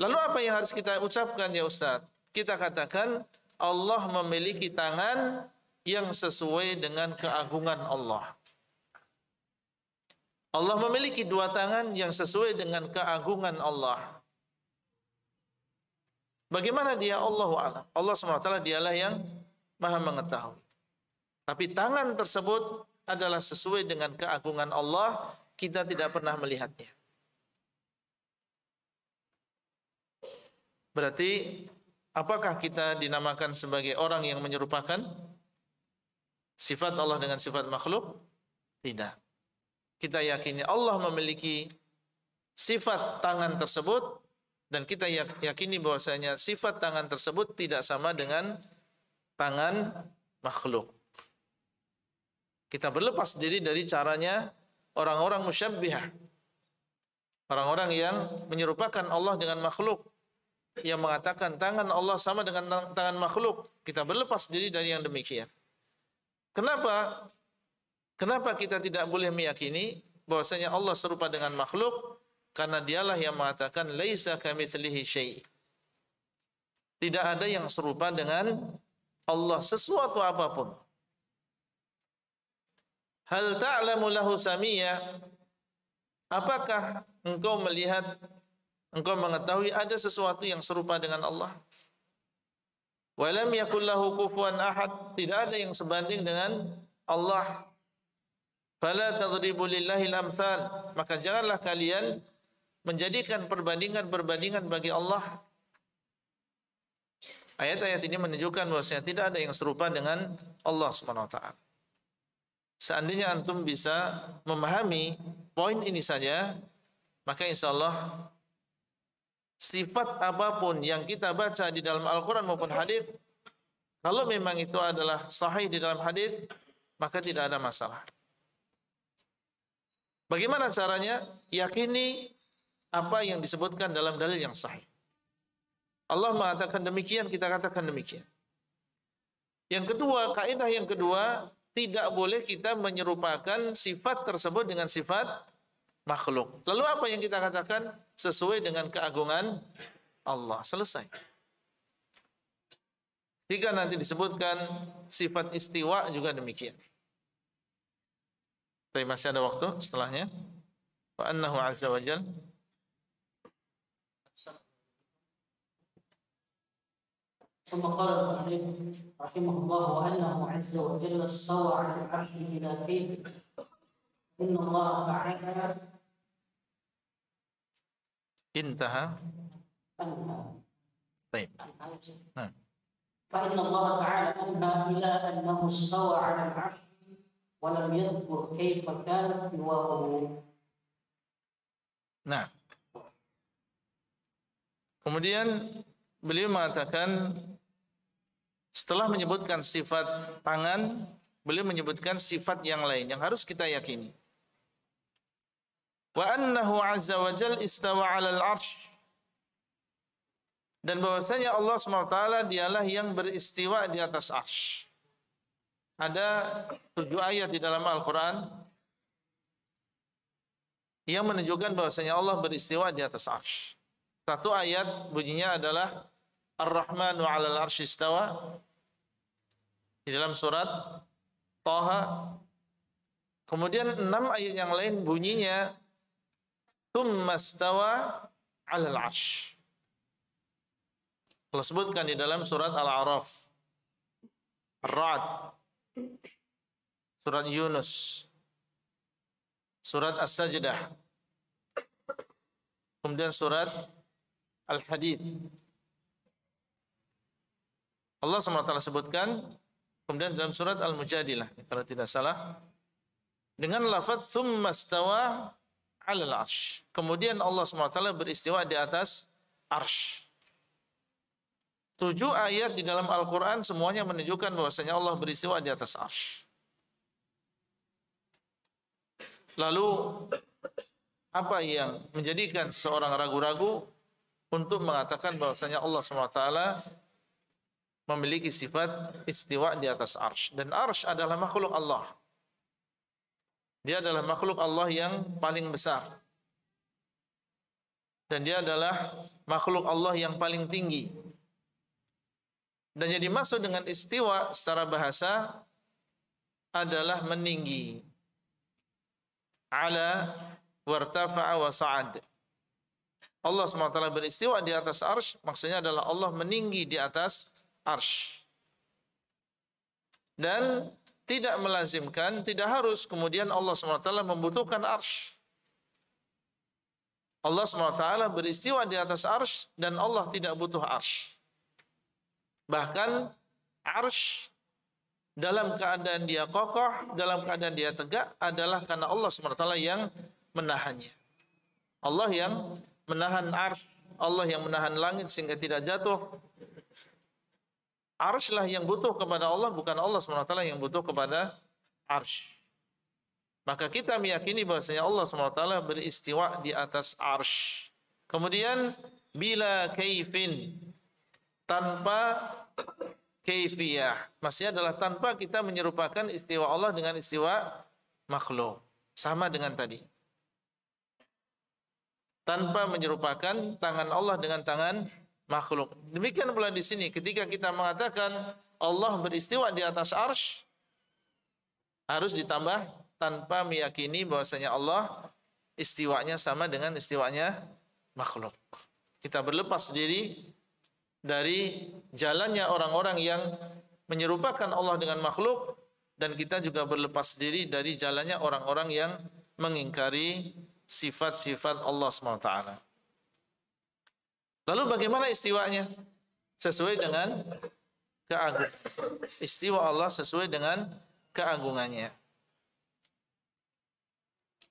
Speaker 1: Lalu apa yang harus kita ucapkan ya Ustaz? Kita katakan Allah memiliki tangan yang sesuai dengan keagungan Allah. Allah memiliki dua tangan yang sesuai dengan keagungan Allah. Bagaimana dia? Allahu a'lam. Allah SWT dialah yang maha mengetahui. Tapi tangan tersebut adalah sesuai dengan keagungan Allah. Kita tidak pernah melihatnya. Berarti apakah kita dinamakan sebagai orang yang menyerupakan sifat Allah dengan sifat makhluk? Tidak. Kita yakini Allah memiliki sifat tangan tersebut, dan kita yakini bahwasanya sifat tangan tersebut tidak sama dengan tangan makhluk. Kita berlepas diri dari caranya orang-orang musyabbihah, orang-orang yang menyerupakan Allah dengan makhluk, yang mengatakan tangan Allah sama dengan tangan makhluk. Kita berlepas diri dari yang demikian. Kenapa? Kenapa kita tidak boleh meyakini bahwasanya Allah serupa dengan makhluk? karena dialah yang mengatakan laisa kamitslihi syai'. Tidak ada yang serupa dengan Allah sesuatu apapun. Hal ta'lamu lahu samiyya? Apakah engkau melihat, engkau mengetahui ada sesuatu yang serupa dengan Allah? Walam yakul lahu kufuwan ahad. Tidak ada yang sebanding dengan Allah. Fala tadribu lillahi al-amthal. Maka janganlah kalian menjadikan perbandingan-perbandingan bagi Allah. Ayat-ayat ini menunjukkan bahwasanya tidak ada yang serupa dengan Allah Subhanahu wa taala. Seandainya antum bisa memahami poin ini saja, maka insyaallah sifat apapun yang kita baca di dalam Al-Qur'an maupun hadis, kalau memang itu adalah sahih di dalam hadis, maka tidak ada masalah. Bagaimana caranya? Yakini apa yang disebutkan dalam dalil yang sahih. Allah mengatakan demikian, kita katakan demikian. Yang kedua, kaidah yang kedua, tidak boleh kita menyerupakan sifat tersebut dengan sifat makhluk. Lalu apa yang kita katakan? Sesuai dengan keagungan Allah. Selesai. Jika nanti disebutkan sifat istiwa juga demikian. Tapi masih ada waktu setelahnya. Wa annahu azza wa jalla
Speaker 2: ثم قال المؤلف رحمه الله وأنه عز وجل استوى على العرش بلا كيف إن الله تعالى
Speaker 1: انتهى. طيب.
Speaker 2: فإن الله تعالى أنهى إلى أنه استوى على العرش ولم يذكر كيف كان استواءه.
Speaker 1: Nah. Kemudian beliau mengatakan setelah menyebutkan sifat tangan, beliau menyebutkan sifat yang lain yang harus kita yakini. Wa annahu azza wa jalla istawa 'alal 'arsy. Dan bahwasanya Allah SWT dialah yang beristiwa di atas 'arsy. Ada 7 ayat di dalam Al-Qur'an yang menunjukkan bahwasanya Allah beristiwa di atas 'arsy. Satu ayat bunyinya adalah Ar-Rahmanu 'alal 'arsy istawa di dalam surat Thaha. Kemudian 6 ayat yang lain bunyinya Tsumma istawa 'alal 'arsy. Allah sebutkan di dalam surat Al-A'raf, Ar-Ra'd, surat Yunus, surat As-Sajdah, kemudian surat Al-Hadid. Allah SWT sebutkan, kemudian dalam surat Al-Mujadilah, kalau tidak salah, dengan lafaz tsumma istawa 'alal 'arsy. Kemudian Allah SWT beristiwa di atas arsy. 7 ayat di dalam Al-Quran semuanya menunjukkan bahwasanya Allah beristiwa di atas arsy. Lalu apa yang menjadikan seseorang ragu-ragu untuk mengatakan bahwasanya Allah SWT memiliki sifat istiwa di atas arsy? Dan arsy adalah makhluk Allah. Dia adalah makhluk Allah yang paling besar. Dan dia adalah makhluk Allah yang paling tinggi. Dan yang dimaksud dengan istiwa secara bahasa adalah meninggi. Ala wartafa'a wa sa'ad. Allah SWT beristiwa di atas arsy, maksudnya adalah Allah meninggi di atas arsy. Dan tidak melazimkan, tidak harus kemudian Allah SWT membutuhkan arsy. Allah SWT beristiwa di atas arsy dan Allah tidak butuh arsy. Bahkan arsy dalam keadaan dia kokoh, dalam keadaan dia tegak adalah karena Allah SWT yang menahannya. Allah yang menahan arsy, Allah yang menahan langit sehingga tidak jatuh. Arsy lah yang butuh kepada Allah, bukan Allah SWT yang butuh kepada arsy. Maka kita meyakini bahwasanya Allah SWT beristiwa di atas arsy. Kemudian bila kaifin, tanpa kaifiyah. Maksudnya adalah tanpa kita menyerupakan istiwa Allah dengan istiwa makhluk. Sama dengan tadi. tanpa menyerupakan tangan Allah dengan tangan makhluk. Demikian pula di sini ketika kita mengatakan Allah beristiwa di atas arsy, harus ditambah tanpa meyakini bahwasanya Allah istiwanya sama dengan istiwanya makhluk. Kita berlepas diri dari jalannya orang-orang yang menyerupakan Allah dengan makhluk, dan kita juga berlepas diri dari jalannya orang-orang yang mengingkari sifat-sifat Allah SWT. Lalu bagaimana istiwanya? Sesuai dengan keagungan. Istiwa Allah sesuai dengan keagungannya.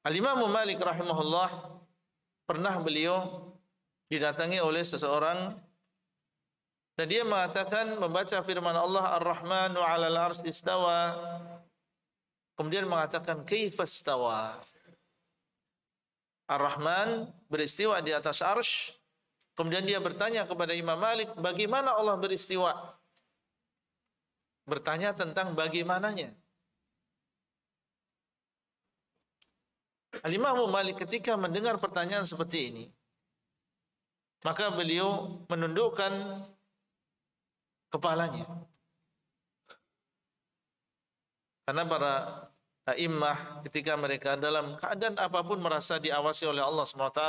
Speaker 1: Al-Imam Malik rahimahullah, pernah beliau didatangi oleh seseorang dan dia mengatakan, membaca firman Allah Ar-Rahmanu 'alal 'arsy istawa. Kemudian mengatakan kaifa istawa? Ar-Rahman beristiwa di atas arsy. Kemudian dia bertanya kepada Imam Malik, bagaimana Allah beristiwa? Bertanya tentang bagaimananya. Al-Imam Malik ketika mendengar pertanyaan seperti ini, maka beliau menundukkan kepalanya. Karena para a'immah ketika mereka dalam keadaan apapun merasa diawasi oleh Allah SWT,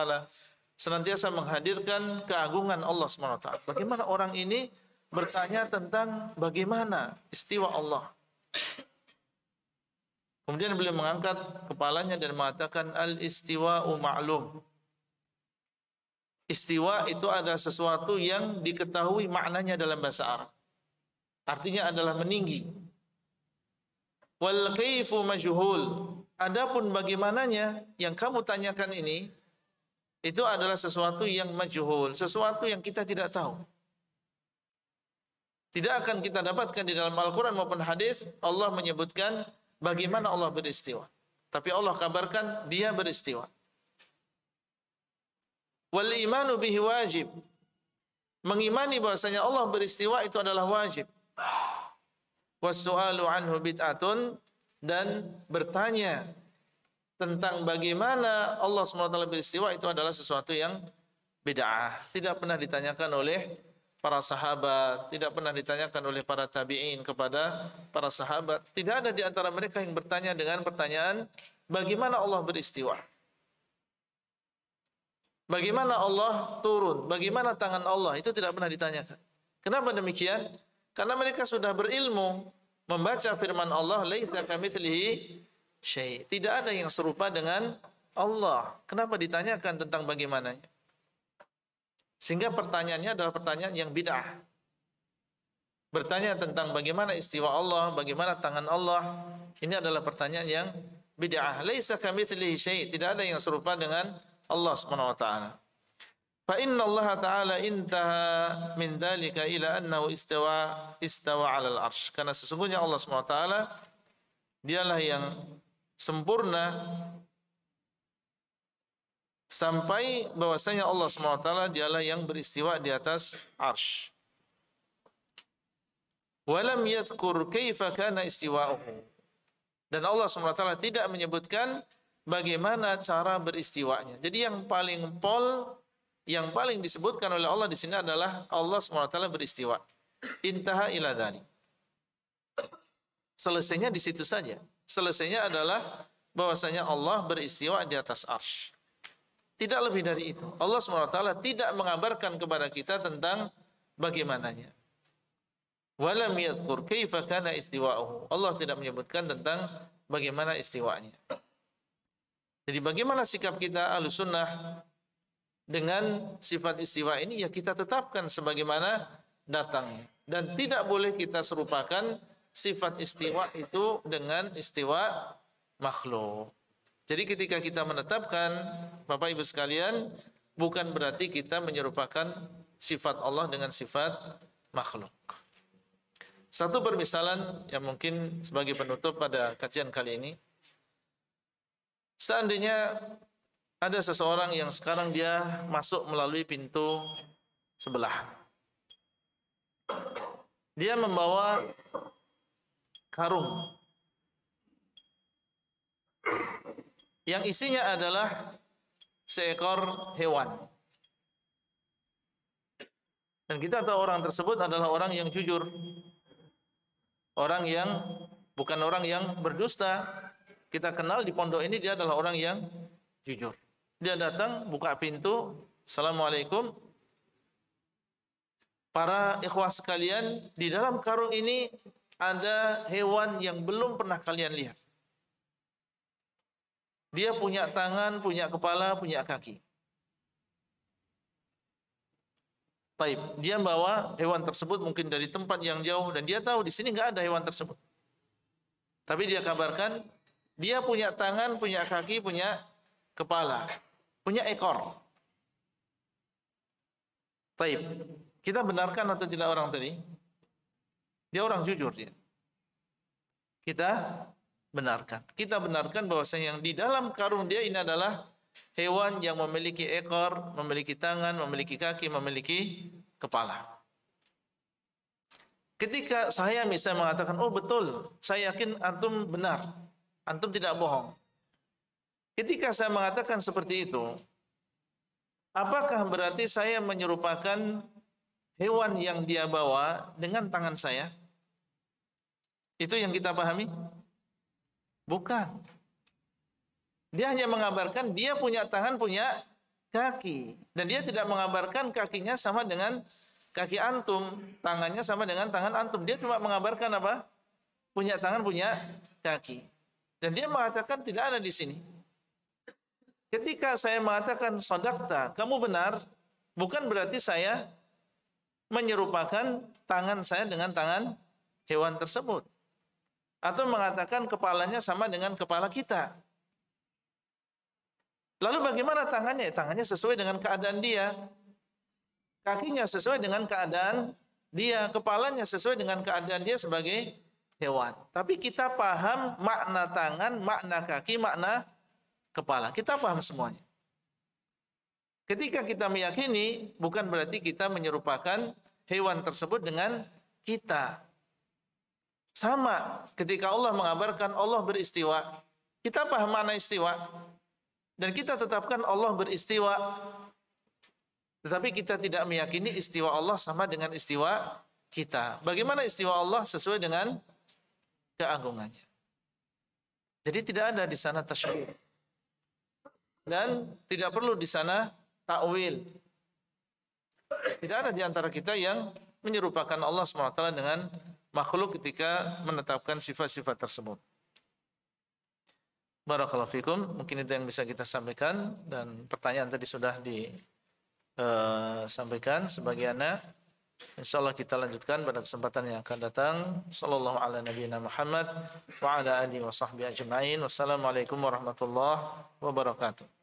Speaker 1: senantiasa menghadirkan keagungan Allah SWT. Bagaimana orang ini bertanya tentang bagaimana istiwa Allah. Kemudian beliau mengangkat kepalanya dan mengatakan al-istiwa'u ma'lum. Istiwa itu adalah sesuatu yang diketahui maknanya dalam bahasa Arab. Artinya adalah meninggi. Wal kaifu majhul. Adapun bagaimananya yang kamu tanyakan ini, itu adalah sesuatu yang majhul, sesuatu yang kita tidak tahu. Tidak akan kita dapatkan di dalam Al-Quran maupun hadis Allah menyebutkan bagaimana Allah beristiwa. Tapi Allah kabarkan dia beristiwa. Wal imanu bihi wajib. Mengimani bahwasanya Allah beristiwa itu adalah wajib. Was-su'alu anhu bid'atun, dan bertanya tentang bagaimana Allah SWT beristiwa itu adalah sesuatu yang bid'ah. Tidak pernah ditanyakan oleh para sahabat, tidak pernah ditanyakan oleh para tabi'in kepada para sahabat. Tidak ada di antara mereka yang bertanya dengan pertanyaan bagaimana Allah beristiwa. Bagaimana Allah turun? Bagaimana tangan Allah? Itu tidak pernah ditanyakan. Kenapa demikian? Karena mereka sudah berilmu membaca firman Allah, laisa kamitslihi syai'. Tidak ada yang serupa dengan Allah. Kenapa ditanyakan tentang bagaimananya? Sehingga pertanyaannya adalah pertanyaan yang bid'ah. Bertanya tentang bagaimana istiwa Allah, bagaimana tangan Allah, ini adalah pertanyaan yang bid'ah. Laisa kamitslihi syai'. Tidak ada yang serupa dengan Allah Subhanahu wa taala. Fa inna Allah taala intaha min dzalika ila annahu istawa 'alal arsy. Karena sesungguhnya Allah Subhanahu wa taala dialah yang sempurna sampai bahwasanya Allah Subhanahu wa taala dialah yang beristiwa di atas arsy. Wa lam yadhkur kaifa kana istiwa'uhu. Dan Allah Subhanahu wa taala tidak menyebutkan bagaimana cara beristiwanya. Jadi yang paling disebutkan oleh Allah di sini adalah Allah SWT beristiwa. Intaha ila dzalik. Selesainya di situ saja. Selesainya adalah bahwasanya Allah beristiwa di atas arsy. Tidak lebih dari itu. Allah SWT tidak mengabarkan kepada kita tentang bagaimananya. Walam yadhkur kaifa kana istiwa'uhu. Allah tidak menyebutkan tentang bagaimana istiwanya. Jadi bagaimana sikap kita Ahlussunnah dengan sifat istiwa ini? Ya kita tetapkan sebagaimana datangnya. Dan tidak boleh kita serupakan sifat istiwa itu dengan istiwa makhluk. Jadi ketika kita menetapkan, Bapak Ibu sekalian, bukan berarti kita menyerupakan sifat Allah dengan sifat makhluk. Satu permisalan yang mungkin sebagai penutup pada kajian kali ini. Seandainya ada seseorang yang sekarang dia masuk melalui pintu sebelah. Dia membawa karung yang isinya adalah seekor hewan. Dan kita tahu orang tersebut adalah orang yang jujur. Orang yang bukan orang yang berdusta. Kita kenal di pondok ini dia adalah orang yang jujur. Dia datang, buka pintu, Assalamualaikum. Para ikhwah sekalian, di dalam karung ini ada hewan yang belum pernah kalian lihat. Dia punya tangan, punya kepala, punya kaki. Baik, dia bawa hewan tersebut mungkin dari tempat yang jauh dan dia tahu di sini nggak ada hewan tersebut. Tapi dia kabarkan dia punya tangan, punya kaki, punya kepala, punya ekor. Baik, kita benarkan atau tidak orang tadi? Dia orang jujur dia. Kita benarkan. Kita benarkan bahwasanya yang di dalam karung dia ini adalah hewan yang memiliki ekor, memiliki tangan, memiliki kaki, memiliki kepala. Ketika saya misalnya mengatakan, oh betul, saya yakin antum benar, antum tidak bohong. Ketika saya mengatakan seperti itu, apakah berarti saya menyerupakan hewan yang dia bawa dengan tangan saya? Itu yang kita pahami? Bukan. Dia hanya mengabarkan dia punya tangan, punya kaki. Dan dia tidak mengabarkan kakinya sama dengan kaki antum. Tangannya sama dengan tangan antum. Dia cuma mengabarkan apa? Punya tangan, punya kaki. Dan dia mengatakan tidak ada di sini. Ketika saya mengatakan sodakta, kamu benar, bukan berarti saya menyerupakan tangan saya dengan tangan hewan tersebut. Atau mengatakan kepalanya sama dengan kepala kita. Lalu bagaimana tangannya? Tangannya sesuai dengan keadaan dia. Kakinya sesuai dengan keadaan dia. Kepalanya sesuai dengan keadaan dia sebagai hewan. Tapi kita paham makna tangan, makna kaki, makna kepala. Kita paham semuanya. Ketika kita meyakini, bukan berarti kita menyerupakan hewan tersebut dengan kita. Sama ketika Allah mengabarkan Allah beristiwa. Kita paham makna istiwa. Dan kita tetapkan Allah beristiwa. Tetapi kita tidak meyakini istiwa Allah sama dengan istiwa kita. Bagaimana istiwa Allah sesuai dengan keagungannya. Jadi tidak ada di sana tasybih. Dan tidak perlu di sana takwil. Tidak ada di antara kita yang menyerupakan Allah SWT dengan makhluk ketika menetapkan sifat-sifat tersebut. Barakallahu fikum. Mungkin itu yang bisa kita sampaikan. Dan pertanyaan tadi sudah disampaikan sebagiannya. InsyaAllah kita lanjutkan pada kesempatan yang akan datang. Sallallahu ala nabiyina Muhammad wa ala alihi wa sahbihi ajma'in. Wassalamualaikum warahmatullahi wabarakatuh.